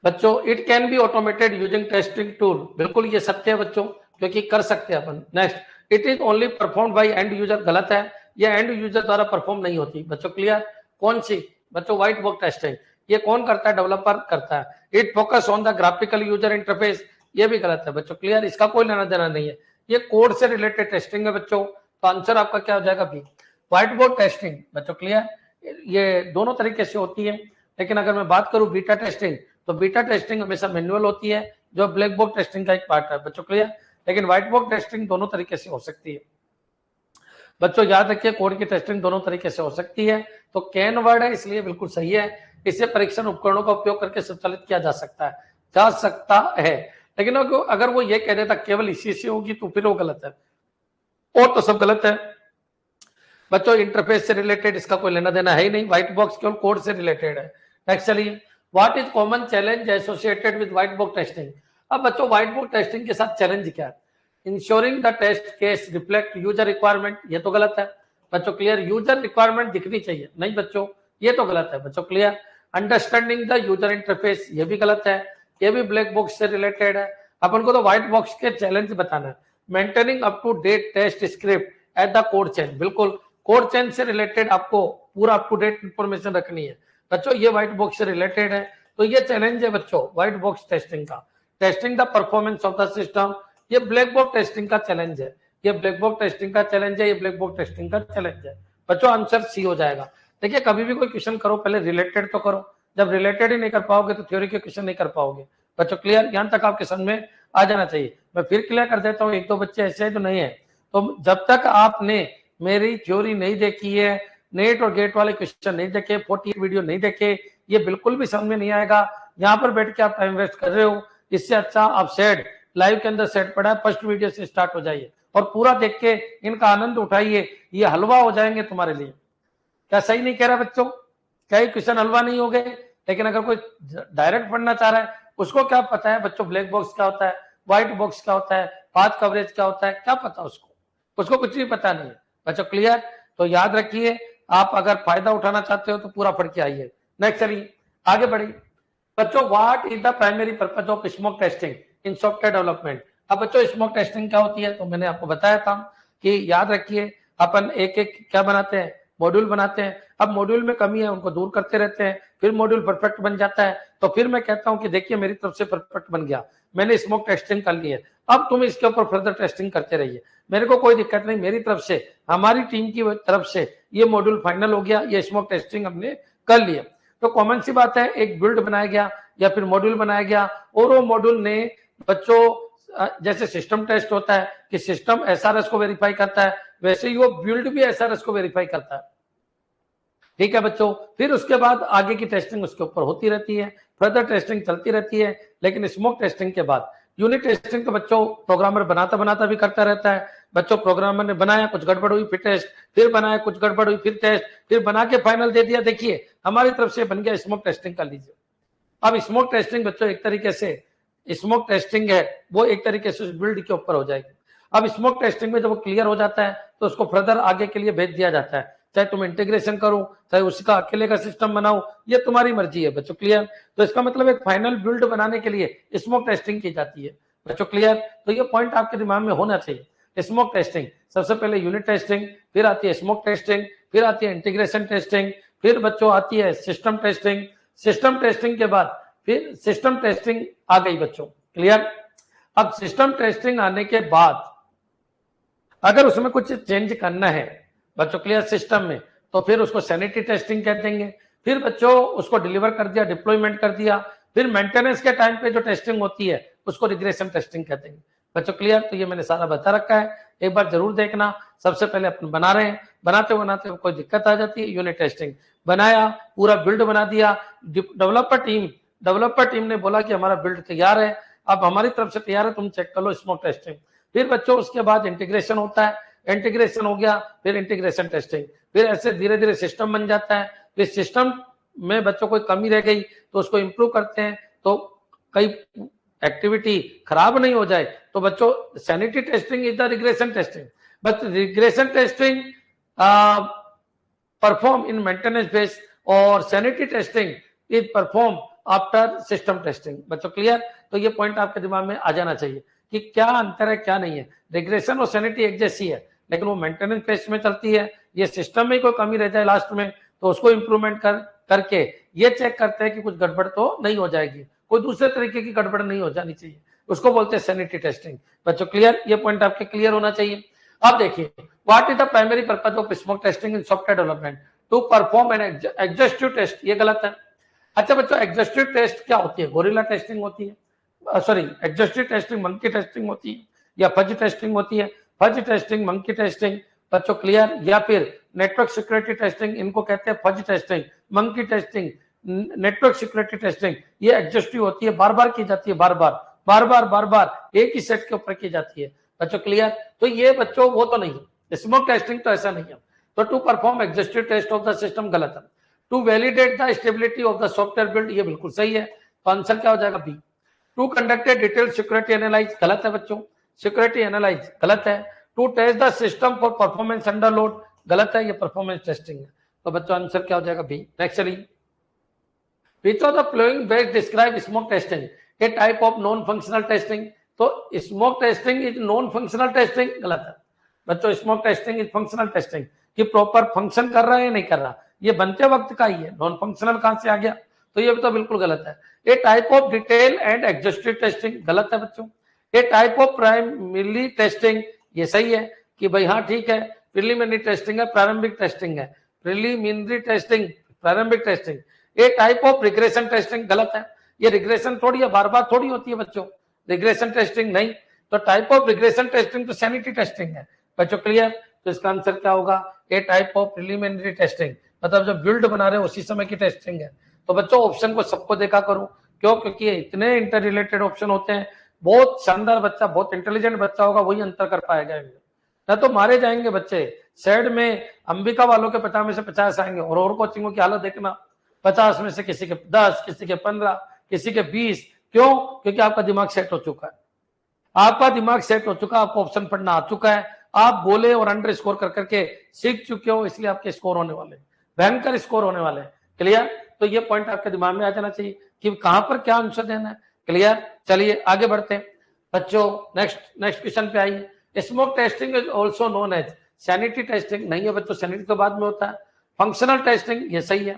बच्चों, it can be automated using testing tool. बिल्कुल ये सत्य है बच्चों, क्योंकि कर सकते हैं अपन. Next, it is only perform by end user. गलत है, ये एंड यूजर द्वारा परफॉर्म नहीं होती. बच्चों क्लियर? कौन सी? बच्चों व्हाइट बॉक्स टेस्टिंग. ये कौन करता है? डेवलपर करता है. It focus on the graphical user interface. ये भी गलत है. बच्चों क्लियर? इसका कोई लेना देना नहीं है. ये कोड से रिलेटेड टेस्टिंग है बच्चों. तो आंसर आपका क्या हो जाएगा? बी. White box testing. बच्चों क्लियर? ये दोनों तरीके से होती है. लेकिन अगर मैं बात करूं बीटा टेस्टिंग, तो बीटा टेस्टिंग हमेशा मैनुअल होती है, जो ब्लैक बॉक्स टेस्टिंग का एक पार्ट है. बच्चों क्लियर? लेकिन व्हाइट बॉक्स टेस्टिंग दोनों तरीके से हो सकती है. बच्चों याद रखिए, कोड की टेस्टिंग दोनों तरीके से हो सकती है. तो कैन वर्ड है इसलिए बिल्कुल सही है. इसे परीक्षण उपकरणों का उपयोग करके संचालित किया जा सकता है. लेकिन अगर वो ये कह देता केवल इसी से होगी तो फिर वो गलत है. और तो सब गलत है बच्चों. इंटरफेस से रिलेटेड इसका कोई लेना देना है ही नहीं. व्हाइट बॉक्स केवल कोड से रिलेटेड है. Actually what is common challenge associated with white box testing. अब बच्चों व्हाइट बॉक्स टेस्टिंग के साथ चैलेंज क्या है? Ensuring the test case reflect user requirement. ये तो गलत है. बच्चों क्लियर? यूजर रिक्वायरमेंट दिखनी चाहिए, नहीं बच्चों, ये तो गलत है. बच्चों clear? Understanding the user interface, ये भी गलत है. ये भी ब्लैक बॉक्स से रिलेटेड है. अपन को तो व्हाइट बॉक्स के चैलेंज बताना है. Maintaining up to date test script at the code change. बिल्कुल कोड चेन से रिलेटेड आपको पूरा अप टू डेट इंफॉर्मेशन रखनी है. बच्चों ये व्हाइट बॉक्स से रिलेटेड है. तो ये चैलेंज है बच्चों व्हाइट बॉक्स टेस्टिंग का, testing the performance of the system. ये ब्लैक बॉक्स टेस्टिंग का चैलेंज है, ये ब्लैक बॉक्स टेस्टिंग का चैलेंज है, ये ब्लैक बॉक्स टेस्टिंग का चैलेंज है बच्चों। आंसर सी हो जाएगा। देखिए कभी भी कोई क्वेश्चन करो पहले रिलेटेड तो करो, जब रिलेटेड ही नहीं कर पाओगे तो थ्योरी के क्वेश्चन नहीं कर पाओगे बच्चों। क्लियर, यहां तक आपके समझ में आ जाना चाहिए। मैं फिर क्लियर कर देता हूँ, एक दो बच्चे ऐसे हैं जो नहीं है, तो जब तक आपने मेरी थ्योरी नहीं देखी है, नेट और गेट वाले क्वेश्चन नहीं देखे, 48 वीडियो नहीं देखे, ये बिल्कुल भी समझ में नहीं आएगा। यहाँ पर बैठ के आप टाइम वेस्ट कर रहे हो, इससे अच्छा आप सेट लाइव के अंदर सेट पड़ा है, फर्स्ट वीडियो से स्टार्ट हो जाइए और पूरा देख के इनका आनंद उठाइए, ये हलवा हो जाएंगे तुम्हारे लिए। क्या सही नहीं कह रहा बच्चों? क्या क्वेश्चन हलवा नहीं हो गए? लेकिन अगर कोई डायरेक्ट पढ़ना चाह रहा है, उसको क्या पता है बच्चों ब्लैक बॉक्स क्या होता है, व्हाइट बॉक्स क्या होता है, पाथ कवरेज क्या होता है, क्या पता उसको कुछ भी पता नहीं है बच्चों। क्लियर, तो याद रखिए आप अगर फायदा उठाना चाहते हो तो पूरा पढ़ के आइए। नेक्स्ट चलिए आगे बढ़िए बच्चों। What is the primary purpose of smoke testing in software development? अब बच्चों स्मोक टेस्टिंग क्या होती है, तो मैंने आपको बताया था कि याद रखिए अपन एक एक क्या बनाते हैं, मॉड्यूल बनाते हैं। अब मॉड्यूल में कमी है उनको दूर करते रहते हैं, फिर मॉड्यूल परफेक्ट बन जाता है, तो फिर मैं कहता हूं कि देखिए मेरी तरफ से परफेक्ट बन गया, मैंने स्मोक टेस्टिंग कर ली है, अब तुम इसके ऊपर फर्दर टेस्टिंग करते रहिए, मेरे को कोई दिक्कत नहीं। मेरी तरफ से, हमारी टीम की तरफ से ये मॉड्यूल फाइनल हो गया, ये स्मोक टेस्टिंग हमने कर लिया। तो कॉमन सी बात है, एक बिल्ड बनाया गया या फिर मॉड्यूल बनाया गया और वो मॉड्यूल ने बच्चों जैसे सिस्टम टेस्ट होता है कि सिस्टम एसआरएस को वेरीफाई करता है, वैसे ही वो बिल्ड भी एसआरएस को वेरीफाई करता है। ठीक है बच्चों, फिर उसके बाद आगे की टेस्टिंग उसके ऊपर होती रहती है, फर्दर टेस्टिंग चलती रहती है। लेकिन स्मोक टेस्टिंग के बाद यूनिट टेस्टिंग तो बच्चों प्रोग्रामर बनाता बनाता भी करता रहता है बच्चों। प्रोग्रामर ने बनाया, कुछ गड़बड़ हुई, फिर टेस्ट, फिर बनाया, कुछ गड़बड़ हुई, फिर टेस्ट, फिर बना के फाइनल दे दिया। देखिए हमारी तरफ से बन गया स्मोक टेस्टिंग कर लीजिए। अब स्मोक टेस्टिंग बच्चों एक तरीके से स्मोक टेस्टिंग है वो एक तरीके से बिल्ड के ऊपर हो जाएगी। अब स्मोक टेस्टिंग में जब वो क्लियर हो जाता है तो उसको फर्दर आगे के लिए भेज दिया जाता है, चाहे तुम इंटीग्रेशन करो, चाहे उसका अकेले का सिस्टम बनाओ, ये तुम्हारी मर्जी है बच्चों। क्लियर, तो इसका मतलब एक फाइनल बिल्ड बनाने के लिए स्मोक टेस्टिंग की जाती है बच्चों। क्लियर, तो ये पॉइंट आपके दिमाग में होना चाहिए। स्मोक टेस्टिंग सबसे पहले यूनिट टेस्टिंग, फिर आती है स्मोक टेस्टिंग, फिर आती है इंटीग्रेशन टेस्टिंग, फिर बच्चों आती है सिस्टम टेस्टिंग। सिस्टम टेस्टिंग के बाद फिर सिस्टम टेस्टिंग आ गई बच्चों। क्लियर, अब सिस्टम टेस्टिंग आने के बाद अगर उसमें कुछ चेंज करना है बच्चों, क्लियर, सिस्टम में, तो फिर उसको सैनिटी टेस्टिंग कह देंगे। फिर बच्चों उसको डिलीवर कर दिया, डिप्लॉयमेंट कर दिया, फिर मेंटेनेंस के टाइम पे जो टेस्टिंग होती है उसको रिग्रेशन टेस्टिंग कहते हैं बच्चों। क्लियर, तो ये मैंने सारा बता रखा है, एक बार जरूर देखना। सबसे पहले अपन बना रहे हैं, बनाते बनाते कोई दिक्कत आ जाती है, यूनिट टेस्टिंग बनाया, पूरा बिल्ड बना दिया, डेवलपर टीम ने बोला कि हमारा बिल्ड तैयार है, अब हमारी तरफ से तैयार है, तुम चेक कर लो स्मोक टेस्टिंग। फिर बच्चों उसके बाद इंटीग्रेशन होता है, इंटीग्रेशन हो गया, फिर इंटीग्रेशन टेस्टिंग, फिर ऐसे धीरे धीरे सिस्टम बन जाता है। फिर सिस्टम में बच्चों कोई कमी रह गई तो उसको इंप्रूव करते हैं, तो कई एक्टिविटी खराब नहीं हो जाए तो बच्चों sanity testing is the regression testing, but regression testing perform in maintenance phase और sanity testing is perform after system testing बच्चों। क्लियर, तो ये पॉइंट आपके दिमाग में आ जाना चाहिए कि क्या अंतर है क्या नहीं है। रिग्रेशन और सैनिटी एक जैसी है, लेकिन वो मेंटेनेंस फेज में चलती है, ये सिस्टम में कोई कमी रह जाए लास्ट में तो उसको इंप्रूवमेंट करके ये चेक करते हैं कि कुछ गड़बड़ तो नहीं हो जाएगी, कोई दूसरे तरीके की गड़बड़ नहीं हो जानी चाहिए, उसको बोलते हैं सैनिटी टेस्टिंग बच्चों। क्लियर, ये पॉइंट आपके क्लियर होना चाहिए। अब देखिए what is the primary purpose of smoke testing in software development? To perform an exhaustive test. ये गलत है। अच्छा बच्चों, एग्जॉस्टिव टेस्ट क्या होती है? गोरिल्ला टेस्टिंग होती है, sorry, exhaustive testing monkey testing होती है या फज टेस्टिंग होती है। फज टेस्टिंग, मंकी टेस्टिंग बच्चों। क्लियर, या फिर नेटवर्क सिक्योरिटी टेस्टिंग, इनको कहते हैं fuzz testing, monkey testing, network security testing. ये एग्जॉस्टिव होती है, बार बार की जाती है, बार बार एक ही सेट के ऊपर की जाती है बच्चों। क्लियर, तो ये बच्चों वो तो नहीं, स्मोक टेस्टिंग तो ऐसा नहीं है। तो to perform exhaustive test of the system गलत है। To validate the stability of the software build, ये बिल्कुल सही है, तो आंसर क्या हो जाएगा? B. To conduct a detail security analyse, गलत है बच्चों, सिक्योरिटी एनालाइज गलत है। To test the system for performance under load, गलत है, ये परफॉर्मेंस टेस्टिंग है, तो बच्चों आंसर क्या हो जाएगा? बी। नेक्स्ट चलिए, which of the following best describe smoke testing, a type of non functional testing? तो smoke testing is non functional testing, गलत है बच्चों। smoke testing is functional testing, कि प्रॉपर फंक्शन कर रहा है या नहीं कर रहा, ये बनते वक्त का ही है। नॉन फंक्शनल कहां से आ गया? तो ये तो बिल्कुल गलत है। A type of detail and exhaustive testing गलत है बच्चों। A type of primary testing ये सही है कि भाई हाँ ठीक है, प्रिलिमिनरी टेस्टिंग है, प्रारंभिक टेस्टिंग है, प्रिलिमिनरी टेस्टिंग, प्रारंभिक testing. A type of regression testing गलत है, ये रिग्रेशन थोड़ी है, बार बार थोड़ी होती है बच्चों, रिग्रेशन टेस्टिंग नहीं। तो टाइप ऑफ रिग्रेशन टेस्टिंग तो सैनिटी टेस्टिंग है बच्चों, क्लियर। तो इसका आंसर क्या होगा, ए टाइप ऑफ प्रिलिमिनरी टेस्टिंग, मतलब जब बिल्ड बना रहे हो उसी समय की टेस्टिंग है। तो बच्चों ऑप्शन को सबको देखा करो, क्यों, क्योंकि इतने इंटर रिलेटेड ऑप्शन होते हैं। बहुत शानदार बच्चा, बहुत इंटेलिजेंट बच्चा होगा वही अंतर कर पाएगा, ना तो मारे जाएंगे बच्चे। सेड में अंबिका वालों के 50 में से 50 आएंगे, और कोचिंगों की हालत देखना, 50 में से किसी के 10, किसी के 15, किसी के 20। क्यों, क्योंकि आपका दिमाग सेट हो चुका है, आपका दिमाग सेट हो चुका है, आपको ऑप्शन पढ़ना आ चुका है, आप बोले और अंडर स्कोर कर करके सीख चुके हो, इसलिए आपके स्कोर होने वाले, भयंकर स्कोर होने वाले, क्लियर। तो ये पॉइंट आपके दिमाग में आ जाना चाहिए कि कहां पर क्या आंसर देना है, क्लियर। चलिए आगे बढ़ते हैं बच्चों, नेक्स्ट क्वेश्चन पे आइए। Smoke testing is also known as sanity testing, नहीं है बच्चों, सैनिटी तो बाद में होता है। फंक्शनल टेस्टिंग ये सही है।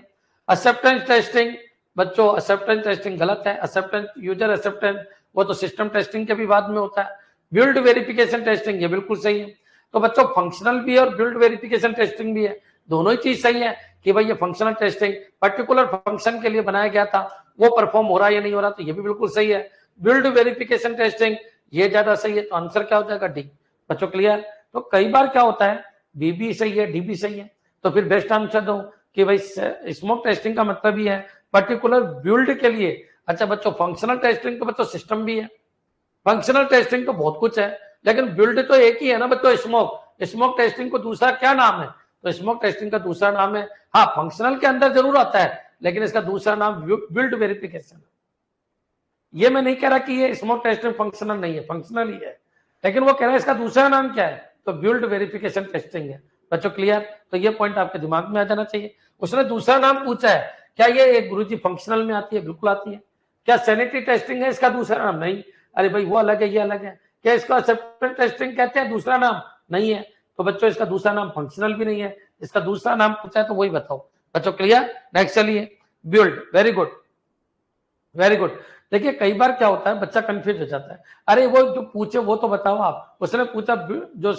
एक्सेप्टेंस टेस्टिंग, बच्चों एक्सेप्टेंस टेस्टिंग गलत है, एक्सेप्टेंस यूजर एक्सेप्टेंस वो तो सिस्टम टेस्टिंग के भी बाद में होता है। बिल्ड वेरिफिकेशन टेस्टिंग ये बिल्कुल सही है। तो बच्चों फंक्शनल भी है और बिल्ड वेरिफिकेशन टेस्टिंग भी है, दोनों ही चीज सही है कि भाई ये फंक्शनल टेस्टिंग पर्टिकुलर फंक्शन के लिए बनाया गया था, वो परफॉर्म हो रहा है या नहीं हो रहा, तो ये भी बिल्कुल सही है। बिल्ड वेरिफिकेशन टेस्टिंग ये ज्यादा सही है, तो आंसर क्या हो जाएगा, डी। बच्चों क्लियर। तो कई बार क्या होता है, बी भी सही है, डी भी सही है, तो फिर बेस्ट आंसर दो कि भाई स्मोक टेस्टिंग का मतलब ही है पर्टिकुलर बिल्ड के लिए। अच्छा बच्चों फंक्शनल टेस्टिंग तो बच्चों सिस्टम भी है, फंक्शनल टेस्टिंग तो बहुत कुछ है, लेकिन बिल्ड तो एक ही है ना बच्चों, स्मोक टेस्टिंग को दूसरा क्या नाम है, तो स्मोक टेस्टिंग का दूसरा नाम है, हाँ फंक्शनल के अंदर जरूर आता है, लेकिन इसका दूसरा नाम बिल्ड वेरिफिकेशन। ये मैं नहीं कह रहा कि ये स्मोक टेस्टिंग फंक्शनल नहीं है, फंक्शनल ही है, लेकिन वो कह रहा है इसका दूसरा नाम क्या है, तो बिल्ड वेरिफिकेशन टेस्टिंग है बच्चों, क्लियर। तो ये पॉइंट आपके दिमाग में आ जाना चाहिए। उसने दूसरा नाम पूछा है, क्या ये गुरुजी फंक्शनल में आती है, बिल्कुल आती है। क्या सैनिटरी टेस्टिंग है इसका दूसरा नाम, नहीं, अरे भाई वो अलग है ये अलग है। क्या इसका एक्सेप्टेंस टेस्टिंग कहते हैं दूसरा नाम, नहीं है, तो बच्चों इसका दूसरा नाम फंक्शनल भी नहीं है, इसका दूसरा नाम पूछा है तो वही बताओ बच्चों, क्लियर। नेक्स्ट चलिए, build, very good very good. देखिए कई बार क्या होता है बच्चा कंफ्यूज हो जाता है, अरे वो जो पूछे वो तो बताओ आप, उसने पूछा जो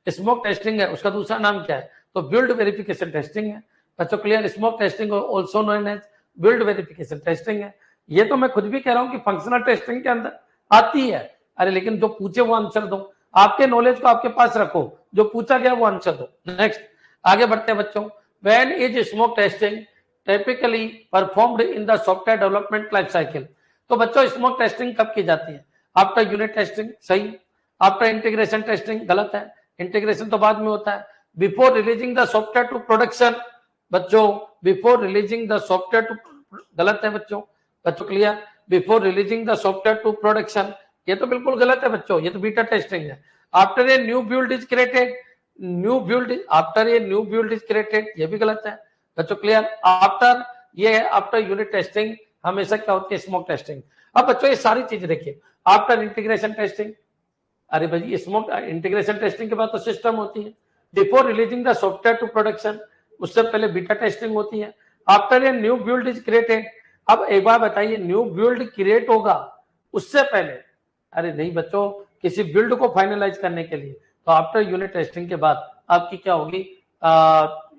स्मोक टेस्टिंग है उसका दूसरा नाम क्या है, तो बिल्ड वेरिफिकेशन टेस्टिंग है बच्चों, clear. Smoke testing also known as build verification testing है। ये तो मैं खुद भी कह रहा हूं कि फंक्शनल टेस्टिंग के अंदर आती है, अरे लेकिन जो पूछे वो आंसर दो, आपके नॉलेज को आपके पास रखो, जो पूछा गया वो आंसर दो। नेक्स्ट आगे बढ़ते हैं बच्चों। When is smoke testing typically performed in the software development life cycle, तो बच्चों स्मोक टेस्टिंग कब की जाती है, आफ्टर यूनिट टेस्टिंग सही, आफ्टर इंटीग्रेशन टेस्टिंग गलत है, इंटीग्रेशन तो बाद में होता है। Before releasing the software to production, बच्चों before releasing the software to, गलत है बच्चों, clear. Before releasing the software to production ये तो बिल्कुल गलत है बच्चों, ये तो बीटा टेस्टिंग है। After a new build is created, after a new build is created ये भी गलत है बच्चों, क्लियर। आफ्टर ये है आफ्टर यूनिट टेस्टिंग, हमेशा क्या होती है स्मोक टेस्टिंग। अब बच्चों ये सारी चीज देखिए, आफ्टर इंटीग्रेशन टेस्टिंग, अरे भाई स्मोक इंटीग्रेशन टेस्टिंग के बाद तो सिस्टम होती है। Before releasing the software to production, उससे पहले बीटा टेस्टिंग होती है। After a new build is created, अब एक बार बताइए न्यू बिल्ड क्रिएट होगा उससे पहले, अरे नहीं बच्चों, किसी बिल्ड को फाइनलाइज करने के लिए, तो आफ्टर यूनिट टेस्टिंग के बाद आपकी क्या होगी,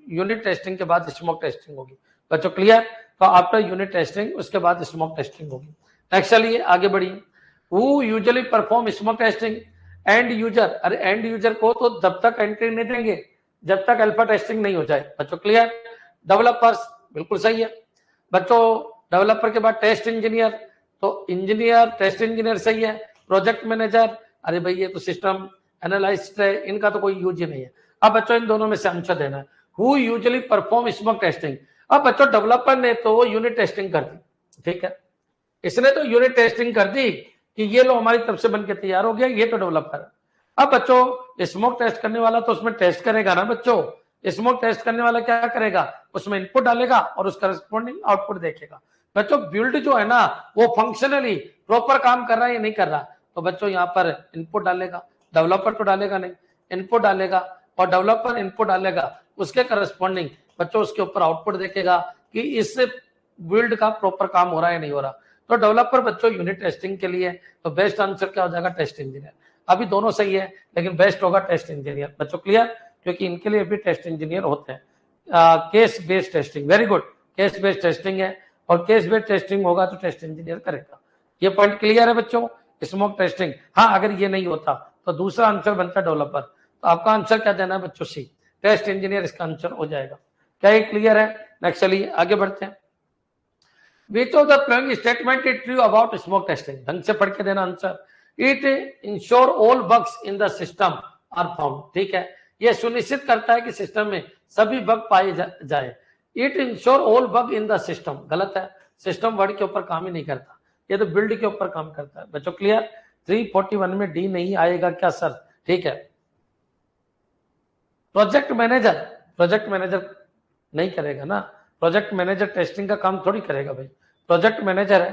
यूनिट टेस्टिंग के बाद स्मोक टेस्टिंग होगी बच्चों, क्लियर। तो आफ्टर यूनिट टेस्टिंग उसके बाद स्मोक टेस्टिंग होगी। नेक्स्ट चलिए आगे बढ़िए। Who usually perform smoke testing, and user, अरे एंड यूजर को तो जब तक एंट्री नहीं देंगे जब तक अल्फा टेस्टिंग नहीं हो जाए बच्चों, क्लियर। डेवलपर्स बिल्कुल सही है बच्चों, डेवलपर के बाद टेस्ट इंजीनियर, तो इंजीनियर टेस्ट इंजीनियर सही है। प्रोजेक्ट मैनेजर, अरे भाई ये तो सिस्टम एनालिस्ट है, इनका तो कोई यूज ही नहीं है। अब बच्चों इन दोनों में से आंसर देना है, who usually perform smoke testing. अब बच्चों डेवलपर ने तो यूनिट टेस्टिंग कर दी, ठीक है, इसने तो यूनिट टेस्टिंग कर दी कि ये लो हमारी तरफ से बनके तैयार हो गया, ये तो डेवलपर है। अब बच्चों स्मोक टेस्ट करने वाला तो उसमें टेस्ट करेगा ना बच्चों, स्मोक टेस्ट करने वाला क्या करेगा, उसमें इनपुट डालेगा और उसका करस्पॉन्डिंग आउटपुट देखेगा। बच्चों बिल्ड जो है ना वो फंक्शनली प्रॉपर काम कर रहा है या नहीं कर रहा, तो बच्चों यहाँ पर इनपुट डालेगा, डेवलपर तो डालेगा नहीं, इनपुट डालेगा, और डेवलपर इनपुट डालेगा, उसके करस्पॉन्डिंग बच्चों उसके ऊपर आउटपुट देखेगा कि इस बिल्ड का प्रॉपर काम हो रहा है नहीं हो रहा। तो डेवलपर बच्चों यूनिट टेस्टिंग के लिए तो बेस्ट आंसर क्या हो जाएगा, टेस्ट इंजीनियर। अभी दोनों सही है लेकिन बेस्ट होगा टेस्ट इंजीनियर बच्चों, क्लियर, क्योंकि इनके लिए भी टेस्ट इंजीनियर होते हैं। Case based testing, very good, case based testing है और केस बेस्ड टेस्टिंग होगा तो टेस्ट इंजीनियर करेगा। ये पॉइंट क्लियर है बच्चों। स्मोक टेस्टिंग, हाँ अगर ये नहीं होता तो दूसरा आंसर बनता डेवलपर, तो आपका आंसर क्या देना है बच्चों, सी, टेस्ट इंजीनियर इसका आंसर हो जाएगा। क्या ये क्लियर है? नेक्स्ट चलिए आगे बढ़ते हैं। Which of the following statement is true about smoke testing? ढंग से पढ़ के देना answer. It ensure all bugs in the system are found, ठीक है, यह सुनिश्चित करता है कि सिस्टम में सभी बग पाए जाए। It ensure all bug in the system, गलत है, सिस्टम वर्ड के ऊपर काम ही नहीं करता, ये तो बिल्ड के ऊपर काम करता है बच्चों, क्लियर। 341 में डी नहीं आएगा क्या सर? ठीक है। प्रोजेक्ट मैनेजर नहीं करेगा ना, प्रोजेक्ट मैनेजर टेस्टिंग का काम थोड़ी करेगा भाई, प्रोजेक्ट मैनेजर है,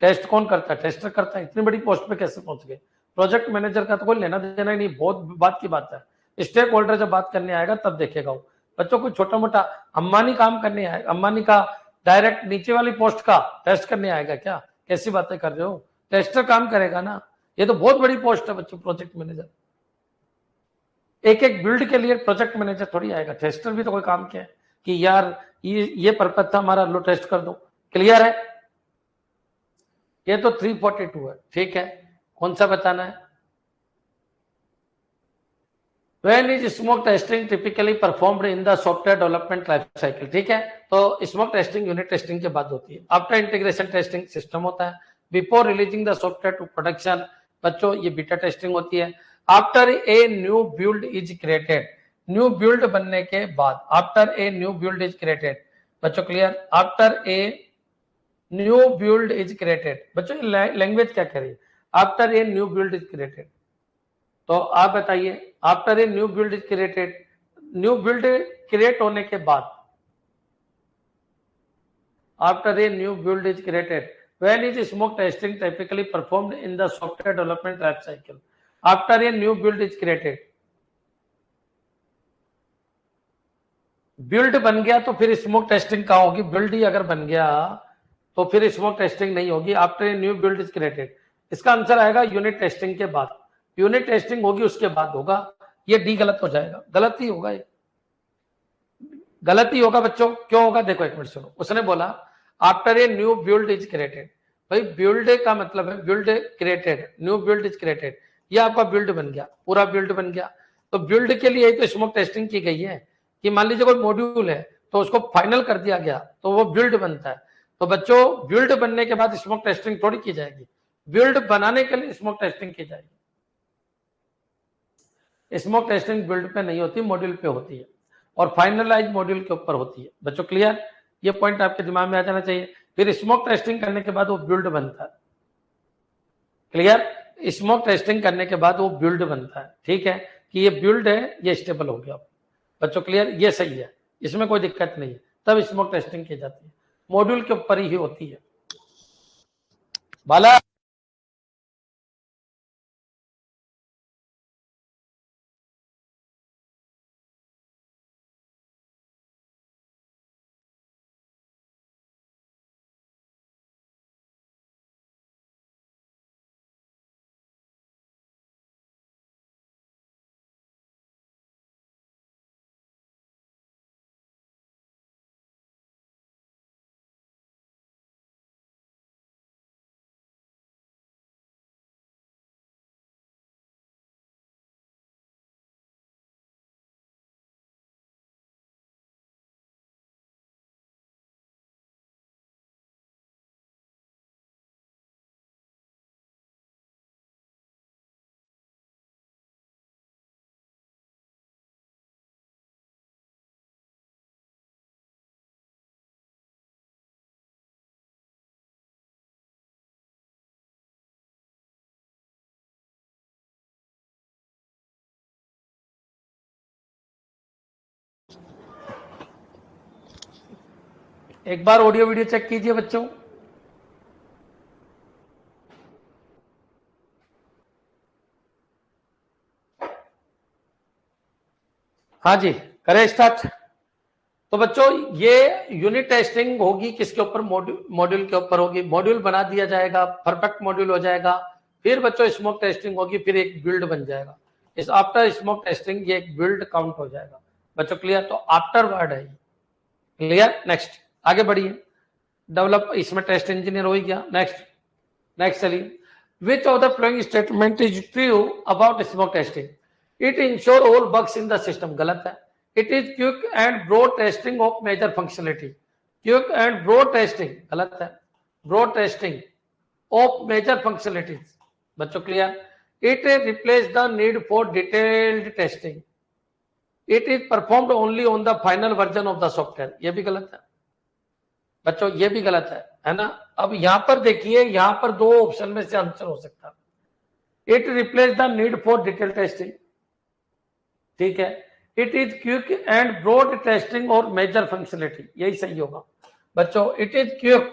टेस्ट कौन करता है, टेस्टर करता है। इतनी बड़ी पोस्ट पे कैसे पहुंच गए? प्रोजेक्ट मैनेजर का तो कोई लेना देना ही नहीं, बहुत बात की बात है। स्टेक होल्डर जब बात करने आएगा तब देखेगा वो बच्चों, कोई छोटा मोटा अंबानी काम करने आएगा, अंबानी का डायरेक्ट नीचे वाली पोस्ट का टेस्ट करने आएगा क्या? कैसी बातें कर रहे हो, टेस्टर काम करेगा ना, ये तो बहुत बड़ी पोस्ट है बच्चों प्रोजेक्ट मैनेजर। एक एक बिल्ड के लिए प्रोजेक्ट मैनेजर थोड़ी आएगा, टेस्टर भी तो कोई काम किया है कि यार ये पर्पज था हमारा, लो टेस्ट कर दो, क्लियर है। ये तो 342 है, ठीक है, कौन सा बताना है? When is smoke testing typically performed in the software development life cycle? ठीक है, तो स्मोक टेस्टिंग यूनिट टेस्टिंग के बाद होती है। आफ्टर इंटीग्रेशन टेस्टिंग सिस्टम होता है। Before releasing the software to production, बच्चों ये बीटा टेस्टिंग होती है। After a new build is created, new build बनने के बाद, after a new build is created बच्चों, clear, after a new build is created बच्चों, लैंग्वेज क्या कह रही है, after a new build is created, तो आप बताइए, after a new build is created, new build create होने के बाद, after a new build is created, when is smoke testing typically performed in the software development life cycle, after a new build is created. Build बन गया तो फिर smoke testing कहां होगी? Build ही अगर बन गया तो फिर स्मोक टेस्टिंग नहीं होगी, after a new build is created. इसका आंसर आएगा यूनिट टेस्टिंग के बाद, यूनिट टेस्टिंग होगी उसके बाद होगा, ये डी गलत हो जाएगा, गलत ही होगा, ये गलत ही होगा बच्चों। क्यों होगा देखो एक मिनट सुनो, उसने बोला after a new build is created, भाई बिल्ड का मतलब है build created, new build is created, ये आपका बिल्ड बन गया, पूरा बिल्ड बन गया, तो बिल्ड के लिए तो स्मोक टेस्टिंग की गई है कि मान लीजिए कोई मॉड्यूल है तो उसको फाइनल कर दिया गया तो वो बिल्ड बनता है। तो बच्चों बिल्ड बनने के बाद स्मोक टेस्टिंग थोड़ी की जाएगी, बिल्ड बनाने के लिए स्मोक टेस्टिंग की जाएगी। स्मोक टेस्टिंग बिल्ड पे नहीं होती, मॉड्यूल पे होती है और फाइनलाइज मॉड्यूल के ऊपर होती है बच्चों, क्लियर, ये पॉइंट आपके दिमाग में आ जाना चाहिए। फिर स्मोक टेस्टिंग करने के बाद वो बिल्ड बनता है, क्लियर, स्मोक टेस्टिंग करने के बाद वो बिल्ड बनता है, ठीक है, कि ये बिल्ड है, ये स्टेबल हो गया बच्चों, क्लियर, ये सही है, इसमें कोई दिक्कत नहीं है, तब स्मोक टेस्टिंग की जाती है, मॉड्यूल के ऊपर ही होती है। बाला एक बार ऑडियो वीडियो चेक कीजिए बच्चों। हाँ जी, करें स्टार्ट। तो बच्चों ये यूनिट टेस्टिंग होगी किसके ऊपर, मॉड्यूल के ऊपर होगी, मॉड्यूल बना दिया जाएगा, परफेक्ट मॉड्यूल हो जाएगा, फिर बच्चों स्मोक टेस्टिंग होगी, फिर एक बिल्ड बन जाएगा। इस आफ्टर स्मोक टेस्टिंग ये एक बिल्ड काउंट हो जाएगा बच्चों, क्लियर। तो आफ्टर वर्ड है, क्लियर। नेक्स्ट आगे बढ़िए, डेवलप, इसमें टेस्ट इंजीनियर हो गया। नेक्स्ट चलिए, which of the following statement is true about smoke testing? It ensure all bugs in the system, गलत है। It is quick and broad testing of major functionality, quick and broad testing, गलत है। broad testing of major functionalities, बच्चों clear. It replace the need for detailed testing, it is performed only on the final version of the software, ये भी गलत है बच्चों, ये भी गलत है ना। अब यहां पर देखिए, यहां पर दो ऑप्शन में से आंसर हो सकता है। It replace the need for detail testing, ठीक है। It is quick and broad testing और मेजर फंक्शनलिटी, यही सही होगा बच्चों। इट इज क्विक,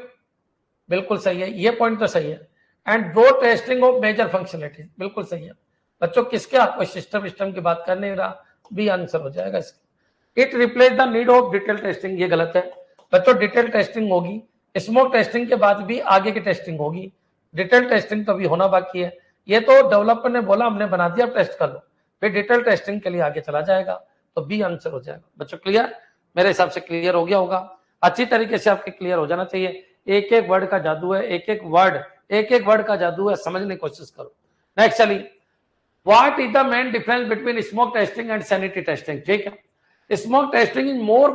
बिल्कुल सही है, ये पॉइंट तो सही है। And broad testing of major functionality, बिल्कुल सही है बच्चों। किसके, आपको सिस्टम की बात करने रहा, भी आंसर हो जाएगा इसका। It replace the need of detail testing, ये गलत है बच्चों। डिटेल टेस्टिंग होगी स्मोक टेस्टिंग के बाद भी, आगे की टेस्टिंग होगी, डिटेल टेस्टिंग तो अभी होना बाकी है। ये तो डेवलपर ने बोला, हमने बना दिया, टेस्ट कर लो, फिर डिटेल टेस्टिंग के लिए आगे चला जाएगा, तो बी आंसर हो जाएगा बच्चों, क्लियर। मेरे हिसाब से क्लियर हो गया होगा, अच्छी तरीके से आपके क्लियर हो जाना चाहिए। एक एक वर्ड का जादू है, एक एक वर्ड का जादू है, समझने की कोशिश करो। नेक्स्ट चलिए, what is the main difference between smoke testing and sanitary testing, ठीक है। Smoke testing is more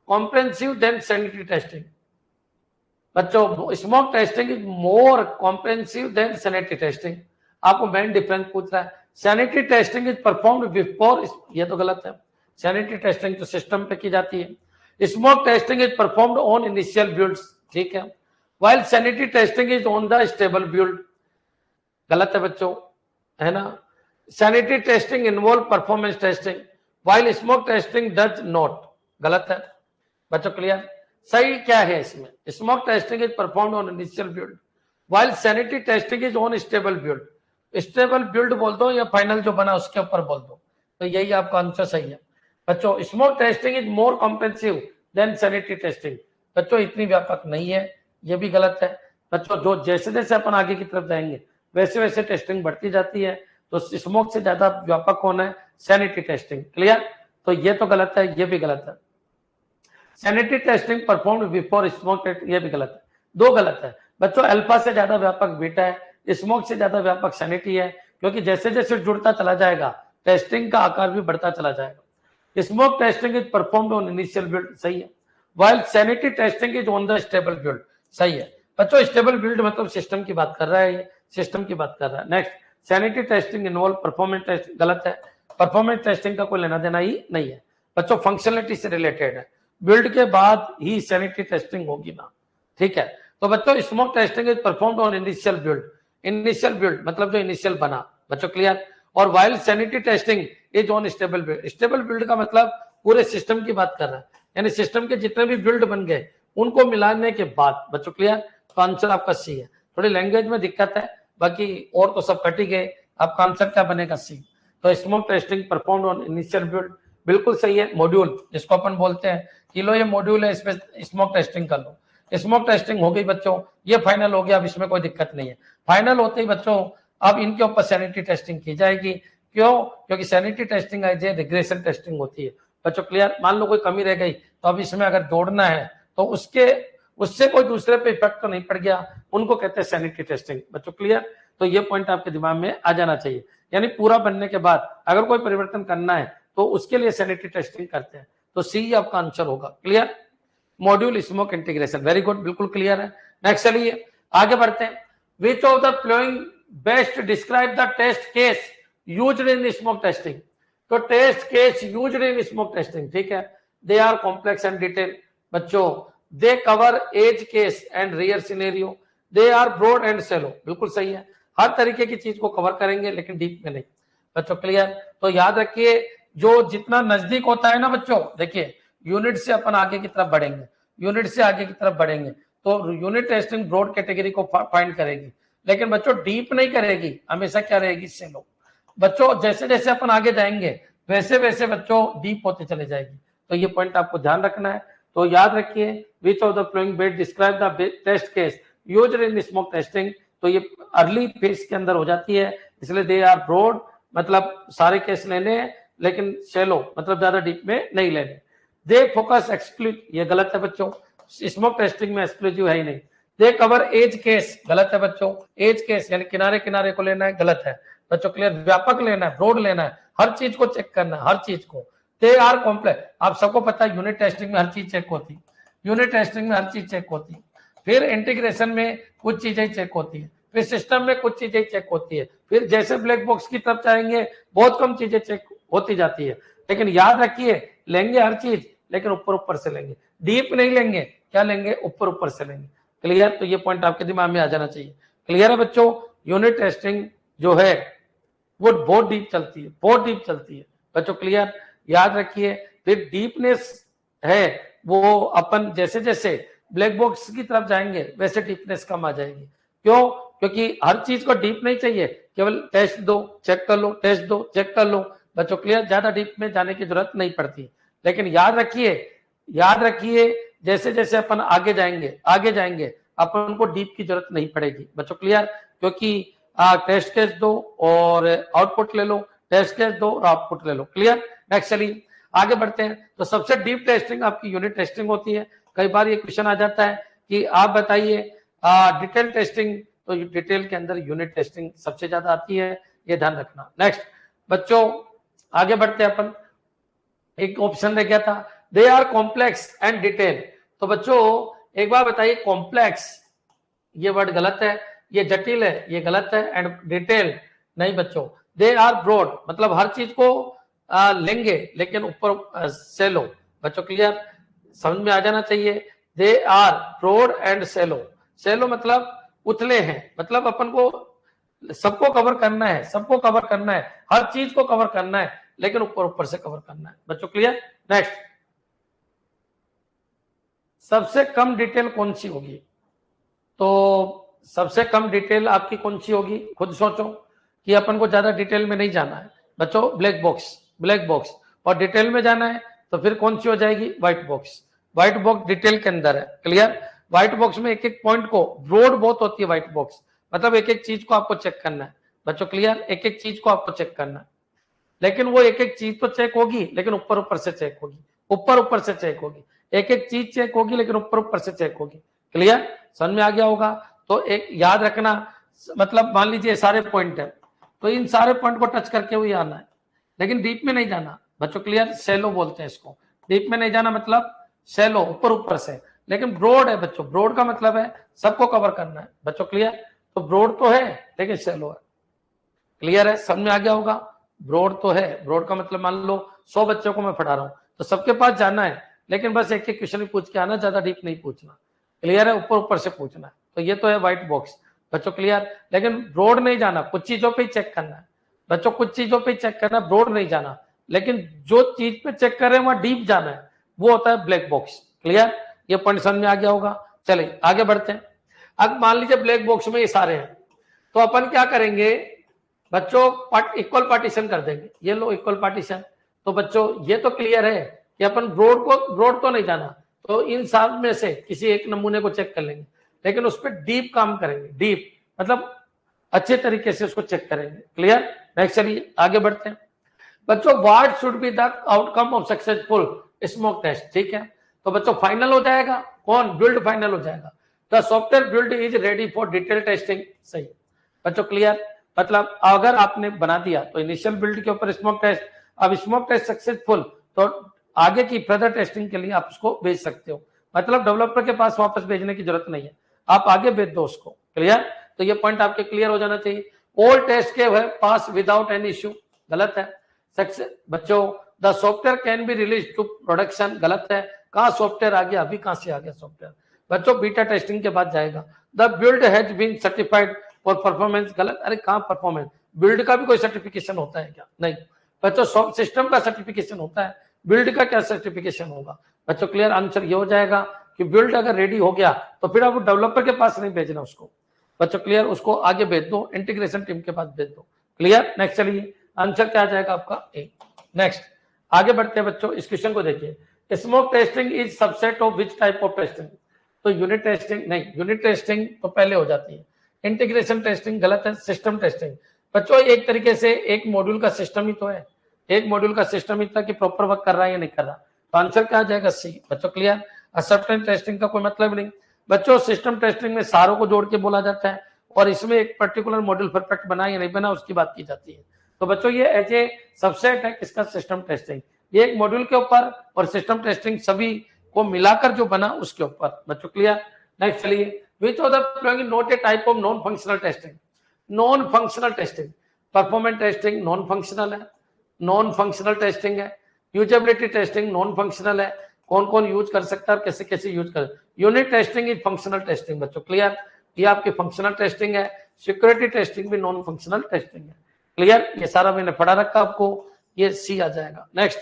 comprehensive than sanitary testing, बच्चों smoke testing is more comprehensive than sanitary testing. आपको मेन डिफरेंस पूछ रहा है। Sanitary testing is performed before, ये तो गलत है। सैनिटरी टेस्टिंग तो सिस्टम पे की जाती है। Smoke testing is performed on initial builds, ठीक है, while sanitary testing is on the stable build, गलत है बच्चों, है ना। Sanitary testing involve performance testing while smoke testing does not, गलत है बच्चों, क्लियर। सही क्या है इसमें, smoke testing is performed on initial build while sanitary testing is on stable build. Stable build बोल दो या फाइनल जो बना उसके ऊपर बोल दो, तो यही आपका आंसर सही है बच्चों। Smoke testing is more comprehensive than sanitary testing, बच्चों इतनी व्यापक नहीं है, ये भी गलत है बच्चों। जो जैसे जैसे अपन आगे की तरफ जाएंगे वैसे वैसे टेस्टिंग बढ़ती जाती है, तो स्मोक से ज्यादा व्यापक होना है सैनिटरी टेस्टिंग, क्लियर। तो ये तो गलत है, ये भी गलत है। Sanitary testing performed before smoke test, ये भी गलत है, दो गलत है बच्चों। अल्फा से ज्यादा व्यापक बीटा है, स्मोक से ज्यादा व्यापक सैनिटरी है, क्योंकि जैसे जैसे जुड़ता चला जाएगा टेस्टिंग का आकार भी बढ़ता चला जाएगा। Smoke testing is performed on initial build, सही है, while sanitary testing is on the stable build, सही है बच्चों। स्टेबल बिल्ड मतलब सिस्टम की बात कर रहा है, ये सिस्टम की बात कर रहा है। Next, sanitary testing involve performance test, गलत है। परफॉर्मेंस टेस्टिंग का कोई लेना देना ही नहीं है बच्चों, फंक्शनलिटी से रिलेटेड है। बिल्ड के बाद ही सैनिटरी टेस्टिंग होगी ना, ठीक है। तो बच्चों smoke testing is performed on initial build, initial build मतलब जो इनिशियल बना बच्चों, क्लियर। और while sanitary testing is on stable build, stable build का मतलब पूरे सिस्टम की बात कर रहा है, यानी सिस्टम के जितने भी बिल्ड बन गए उनको मिलाने के बाद बच्चों, क्लियर। तो आंसर आपका सी है। थोड़ी लैंग्वेज में दिक्कत है, बाकी और तो सब कट ही गए, आपका आंसर क्या बनेगा, सी। तो smoke testing performed on initial build, बिल्कुल सही है। मॉड्यूल जिसको अपन बोलते हैं कि लो ये मॉड्यूल है, इसमें स्मोक टेस्टिंग कर लो, स्मोक टेस्टिंग हो गई बच्चों, ये फाइनल हो गया, अब इसमें कोई दिक्कत नहीं है। फाइनल होते ही बच्चों अब इनके ऊपर सैनिटरी टेस्टिंग की जाएगी, क्यों, क्योंकि sanitary testing as a regression testing होती है बच्चों, क्लियर। मान लो कोई कमी रह गई तो अब इसमें अगर जोड़ना है तो उससे कोई दूसरे पे इफेक्ट तो नहीं पड़ गया, उनको कहते हैं सैनिटरी टेस्टिंग बच्चों, क्लियर। तो ये पॉइंट आपके दिमाग में आ जाना चाहिए, यानी पूरा बनने के बाद अगर कोई परिवर्तन करना है तो उसके लिए सैनिटरी टेस्टिंग करते हैं, तो सी आपका आंसर होगा, clear. Module smoke integration, very good, बिल्कुल क्लियर है। नेक्स्ट चलिए आगे बढ़ते हैं। Which of the following best describe the test case used in smoke testing. तो test case used in smoke testing, ठीक है, they are complex and detail बच्चों, they cover edge case and rare scenario, they are broad and shallow, बिल्कुल सही है। हर तरीके की चीज को कवर करेंगे लेकिन डीप में नहीं बच्चों, क्लियर। तो याद रखिए जो जितना नजदीक होता है ना बच्चों, देखिए यूनिट से अपन आगे की तरफ बढ़ेंगे, यूनिट से आगे की तरफ बढ़ेंगे तो यूनिट टेस्टिंग ब्रॉड कैटेगरी को फाइंड करेगी, लेकिन बच्चों डीप नहीं करेगी, हमेशा क्या रहेगी, सेलो बच्चों। जैसे जैसे अपन आगे जाएंगे वैसे वैसे बच्चों डीप होते चले जाएगी, तो ये पॉइंट आपको ध्यान रखना है। तो याद रखिए, which of the following best describe the test case used in smoke testing. तो ये अर्ली फेज के अंदर हो जाती है, इसलिए दे आर ब्रॉड, मतलब सारे केस लेने हैं, लेकिन शैलो मतलब ज्यादा डीप में नहीं लेने। दे फोकस एक्सक्लूसिव, ये गलत है बच्चों, स्मोक टेस्टिंग में एक्सक्लूसिव है ही नहीं। दे कवर एज केस, गलत है बच्चों, एज केस यानी किनारे किनारे को लेना है, गलत है बच्चों। क्लियर, व्यापक लेना है, ब्रॉड लेना है, हर चीज को चेक करना है, हर चीज को। दे आर कॉम्प्लेक्स, आप सबको पता है यूनिट टेस्टिंग में हर चीज चेक होती, यूनिट टेस्टिंग में हर चीज चेक होती, फिर इंटीग्रेशन में कुछ चीजें चेक होती है, फिर सिस्टम में कुछ चीजें चेक होती है, फिर जैसे ब्लैक बॉक्स की तरफ जाएंगे बहुत कम चीजें चेक होती जाती है। लेकिन याद रखिए, लेंगे हर चीज, लेकिन ऊपर ऊपर से लेंगे, डीप नहीं लेंगे, क्या लेंगे, ऊपर ऊपर से लेंगे। क्लियर, तो ये पॉइंट आपके दिमाग में आ जाना चाहिए। क्लियर है बच्चों, यूनिट टेस्टिंग जो है वो बहुत डीप चलती है, बहुत डीप चलती है बच्चों। क्लियर, याद रखिए, फिर डीपनेस है वो अपन जैसे जैसे ब्लैक बॉक्स की तरफ जाएंगे वैसे डीपनेस कम आ जाएगी। क्यों? क्योंकि हर चीज को डीप नहीं चाहिए, केवल टेस्ट दो चेक कर लो, टेस्ट दो चेक कर लो बच्चों। क्लियर, ज्यादा डीप में जाने की जरूरत नहीं पड़ती। लेकिन याद रखिए जैसे जैसे अपन आगे जाएंगे अपन को डीप की जरूरत नहीं पड़ेगी बच्चों। क्लियर, क्योंकि टेस्ट केस दो और आउटपुट ले लो, टेस्ट केस दो और आउटपुट ले लो। क्लियर, नेक्स्ट चलिए आगे बढ़ते हैं। तो सबसे डीप टेस्टिंग आपकी यूनिट टेस्टिंग होती है। कई बार ये क्वेश्चन आ जाता है कि आप बताइए डिटेल टेस्टिंग, तो डिटेल के अंदर यूनिट टेस्टिंग सबसे ज्यादा आती है, ये ध्यान रखना। नेक्स्ट बच्चों आगे बढ़ते हैं अपन, एक ऑप्शन रह गया था, they are complex and detail. तो बच्चों एक बार बताइए, कॉम्प्लेक्स ये वर्ड गलत है, ये जटिल है, ये गलत है, एंड डिटेल नहीं बच्चों। दे आर ब्रॉड, मतलब हर चीज को लेंगे लेकिन ऊपर से लो बच्चों। क्लियर, समझ में आ जाना चाहिए। दे आर ब्रॉड एंड सेलो, सेलो मतलब उथले हैं, मतलब अपन को सबको कवर करना है, सबको कवर करना है, हर चीज को कवर करना है, लेकिन ऊपर ऊपर से कवर करना है बच्चों। क्लियर, नेक्स्ट, सबसे कम डिटेल कौन सी होगी? तो सबसे कम डिटेल आपकी कौन सी होगी, खुद सोचो कि अपन को ज्यादा डिटेल में नहीं जाना है बच्चों। ब्लैक बॉक्स और डिटेल में जाना है तो फिर कौन सी हो जाएगी, white box. White box detail के अंदर है। क्लियर, व्हाइट बॉक्स में एक एक पॉइंट को, ब्रॉड बहुत होती है व्हाइट बॉक्स, मतलब एक एक चीज को आपको चेक करना है बच्चों। क्लियर, एक एक चीज को आपको चेक करना है, लेकिन वो एक एक चीज तो चेक होगी लेकिन ऊपर ऊपर से चेक होगी, ऊपर ऊपर से चेक होगी, एक एक चीज चेक होगी लेकिन ऊपर ऊपर से चेक होगी। क्लियर, समझ में आ गया होगा। तो एक याद रखना, मतलब मान लीजिए सारे पॉइंट है तो इन सारे पॉइंट को टच करके हुए आना है, लेकिन डीप में नहीं जाना बच्चों। क्लियर, सेलो बोलते हैं इसको, डीप में नहीं जाना मतलब सेलो, ऊपर ऊपर से। लेकिन ब्रॉड है बच्चों, ब्रॉड का मतलब है सबको कवर करना है बच्चों। क्लियर, तो ब्रॉड तो है लेकिन सेलो है। क्लियर है, समझ में आ गया होगा। ब्रॉड तो है, ब्रॉड का मतलब मान लो 100 बच्चों को मैं पढ़ा रहा हूं तो सबके पास जाना है, लेकिन बस एक एक क्वेश्चन पूछ के आना, ज्यादा डीप नहीं पूछना। क्लियर है, ऊपर ऊपर से पूछना है। तो ये तो है व्हाइट बॉक्स बच्चों। क्लियर, लेकिन ब्रॉड नहीं जाना, कुछ चीजों पे चेक करना है बच्चों, कुछ चीजों पे चेक करना, ब्रॉड नहीं जाना। लेकिन जो चीज पे चेक कर रहे हैं वहां डीप जाना है, वो होता है ब्लैक बॉक्स। क्लियर, ये पॉइंट समझ में आ गया होगा। चलिए आगे बढ़ते हैं। अब मान लीजिए ब्लैक बॉक्स में ये सारे हैं, तो अपन क्या करेंगे बच्चों, इक्वल पार्टीशन कर देंगे। ये लो इक्वल पार्टीशन। तो बच्चों ये तो क्लियर है कि अपन ब्रॉड तो नहीं जाना, तो इन सब में से किसी एक नमूने को चेक कर लेंगे, लेकिन उस पर डीप काम करेंगे, डीप मतलब अच्छे तरीके से उसको चेक करेंगे। क्लियर, नेक्स्ट चलिए आगे बढ़ते हैं बच्चों। What should be the outcome of successful smoke test? ठीक है, तो बच्चों फाइनल हो जाएगा कौन, बिल्ड फाइनल हो जाएगा। The software build is ready for detail testing. सही बच्चों, क्लियर, मतलब अगर आपने बना दिया तो इनिशियल बिल्ड के ऊपर स्मोक टेस्ट, अब स्मोक टेस्ट सक्सेसफुल तो आगे की फर्दर टेस्टिंग के लिए आप उसको भेज सकते हो, मतलब डेवलपर के पास वापस भेजने की जरूरत नहीं है, आप आगे भेज दो उसको। क्लियर, तो ये पॉइंट आपके क्लियर हो जाना चाहिए। ऑल टेस्ट के है पास विदाउट एनी इश्यू, गलत है। सक्सेस बच्चों, the software can be release to production, गलत है। कहाँ सॉफ्टवेयर आ गया, अभी कहां से आ गया सॉफ्टवेयर बच्चों, बीटा टेस्टिंग के बाद जाएगा। The build has been certified for performance, गलत। अरे कहां परफॉर्मेंस, बिल्ड का भी कोई सर्टिफिकेशन होता है क्या? नहीं बच्चों, सिस्टम का सर्टिफिकेशन होता है, बिल्ड का क्या सर्टिफिकेशन होगा बच्चों। क्लियर, आंसर ये हो जाएगा कि बिल्ड अगर रेडी हो गया तो फिर आप डेवलपर के पास नहीं भेजना उसको बच्चों। क्लियर, उसको आगे भेज दो, इंटीग्रेशन टीम के पास भेज दो। क्लियर, नेक्स्ट चलिए आंसर क्या आ जाएगा आपका ए। नेक्स्ट आगे बढ़ते हैं बच्चों, इस क्वेश्चन को देखिए। Smoke testing is subset of which type of testing? तो यूनिट टेस्टिंग नहीं, यूनिट टेस्टिंग तो पहले हो जाती है। इंटीग्रेशन टेस्टिंग गलत है। सिस्टम टेस्टिंग बच्चों एक तरीके से एक मॉड्यूल का सिस्टम ही तो है, एक मॉड्यूल का सिस्टम ही था कि प्रॉपर वर्क कर रहा है या नहीं कर रहा, तो आंसर क्या आ जाएगा? सी। बच्चों क्लियर? एक्सेप्टेंस टेस्टिंग का कोई मतलब नहीं बच्चों। सिस्टम टेस्टिंग में सारों को जोड़ के बोला जाता है और इसमें एक पर्टिकुलर मॉड्यूल परफेक्ट बना या नहीं बना उसकी बात की जाती है। तो बच्चों ये एज ए सबसेट है किसका? System testing. ये एक मॉड्यूल के ऊपर और सिस्टम टेस्टिंग सभी को मिलाकर जो बना उसके ऊपर। बच्चों क्लियर? नेक्स्ट चलिए, विच of the following not a type of non functional testing? Non functional testing, performance testing non functional है, नॉन फंक्शनल टेस्टिंग है। यूजेबिलिटी टेस्टिंग नॉन फंक्शनल है, कौन कौन यूज कर सकता है और कैसे कैसे यूज कर। Unit testing is functional testing. बच्चों क्लियर? ये आपकी फंक्शनल टेस्टिंग है। सिक्योरिटी टेस्टिंग भी नॉन फंक्शनल टेस्टिंग है। क्लियर? ये सारा मैंने पढ़ा रखा आपको, ये सी आ जाएगा। Next,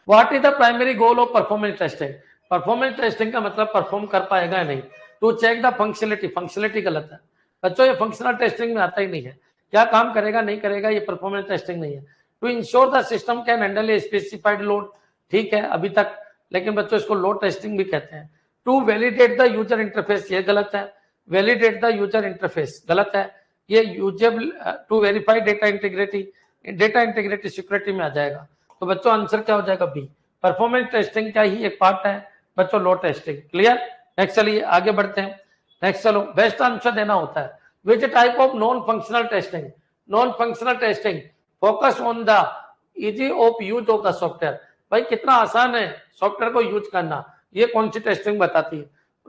what is the primary goal of performance testing? Performance testing का मतलब परफॉर्म कर पाएगा या नहीं, to check the functionality. Functionality गलत है बच्चों, ये फंक्शनल टेस्टिंग में आता ही नहीं है। क्या काम करेगा नहीं करेगा ये परफॉर्मेंस टेस्टिंग नहीं है। To ensure the system can handle a specified load, ठीक है अभी तक, लेकिन बच्चों इसको लोड टेस्टिंग भी कहते हैं। To validate the user interface, ये गलत है। वैलिडेट द यूजर इंटरफेस गलत है। ये usable, to verify data integrity, data integrity security में आ जाएगा। तो बच्चों आंसर क्या हो जाएगा? बी। परफॉर्मेंस टेस्टिंग का ही एक पार्ट है बच्चों लोड टेस्टिंग। क्लियर? नेक्स्ट चलिए आगे बढ़ते हैं। नेक्स्ट चलो, बेस्ट आंसर देना होता है। Which type of non functional testing? Non functional testing focus on the easy of use of the software. भाई कितना आसान है सॉफ्टवेयर को यूज करना, ये कौन सी टेस्टिंग बताती है?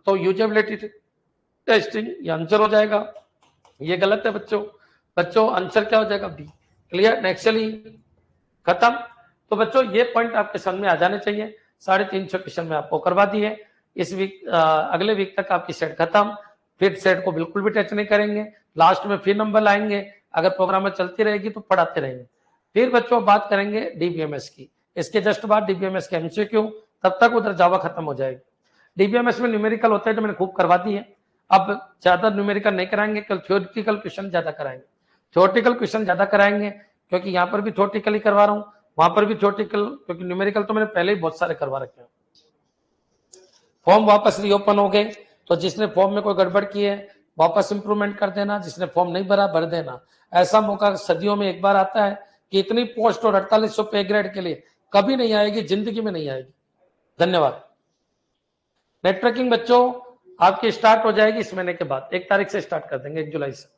तो यूजेबिलिटी टेस्टिंग, ये आंसर हो जाएगा। ये गलत है बच्चों, बच्चों आंसर क्या हो जाएगा? बी। क्लियर? नेक्स्ट चलिए, खत्म। तो बच्चों ये पॉइंट आपके समझ में आ जाने चाहिए। 350 क्वेश्चन में आपको करवा दिए। इस वीक अगले वीक तक आपकी सेट खत्म, फिर सेट को बिल्कुल भी टच नहीं करेंगे। लास्ट में फिर नंबर लाएंगे, अगर प्रोग्राम में चलती रहेगी तो पढ़ाते रहेंगे। फिर बच्चों बात करेंगे डीबीएमएस की, इसके जस्ट बाद डीबीएमएस के एमसीक्यू, तब तक उधर जावा खत्म हो जाएगी। डीबीएमएस में न्यूमेरिकल होते हैं जो मैंने खूब करवा दी है। अब ज्यादा न्यूमेरिकल नहीं कराएंगे, कल थ्योरेटिकल क्वेश्चन ज्यादा कराएंगे। थ्योरेटिकल क्वेश्चन ज्यादा कराएंगे क्योंकि यहाँ पर भी थ्योरेटिकल ही करवा रहा हूँ, वहां पर भी थ्योरेटिकल, क्योंकि न्यूमेरिकल तो मैंने पहले ही बहुत सारे करवा रखे हैं। फॉर्म वापस रीओपन हो गए, तो जिसने फॉर्म में कोई गड़बड़ की है वापस इंप्रूवमेंट कर देना, जिसने फॉर्म नहीं भरा भर देना। ऐसा मौका सदियों में एक बार आता है कि इतनी पोस्ट और 4800 पे ग्रेड के लिए कभी नहीं आएगी, जिंदगी में नहीं आएगी। धन्यवाद। नेटवर्किंग बच्चों आपकी स्टार्ट हो जाएगी इस महीने के बाद, 1 तारीख से स्टार्ट कर देंगे, 1 जुलाई से।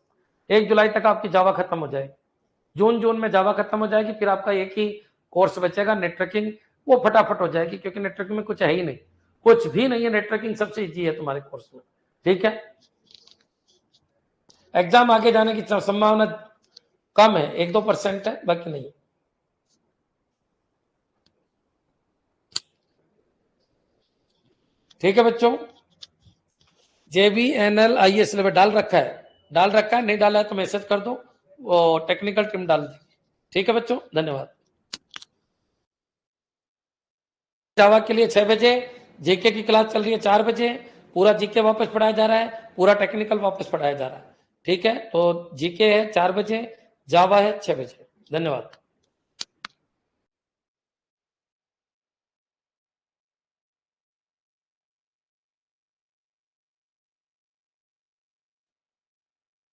1 जुलाई तक आपकी जावा खत्म हो जाएगी। जून में जावा खत्म हो जाएगी, फिर आपका एक ही कोर्स बचेगा नेटवर्किंग, वो फटाफट हो जाएगी क्योंकि नेटवर्किंग में कुछ है ही नहीं, कुछ भी नहीं है। नेटवर्किंग सबसे इजी है तुम्हारे कोर्स में, ठीक है। एग्जाम आगे जाने की संभावना कम है, 1-2% है, बाकी नहीं। ठीक है बच्चों, JBNL IS लेवल डाल रखा है, नहीं डाला है तो मैसेज कर दो, वो टेक्निकल टीम डाल देगी। ठीक है बच्चों, धन्यवाद। जावा के लिए 6 बजे, जीके की क्लास चल रही है 4 बजे, पूरा जीके वापस पढ़ाया जा रहा है, पूरा टेक्निकल वापस पढ़ाया जा रहा है। ठीक है, तो जीके है 4 बजे, जावा है 6 बजे। धन्यवाद।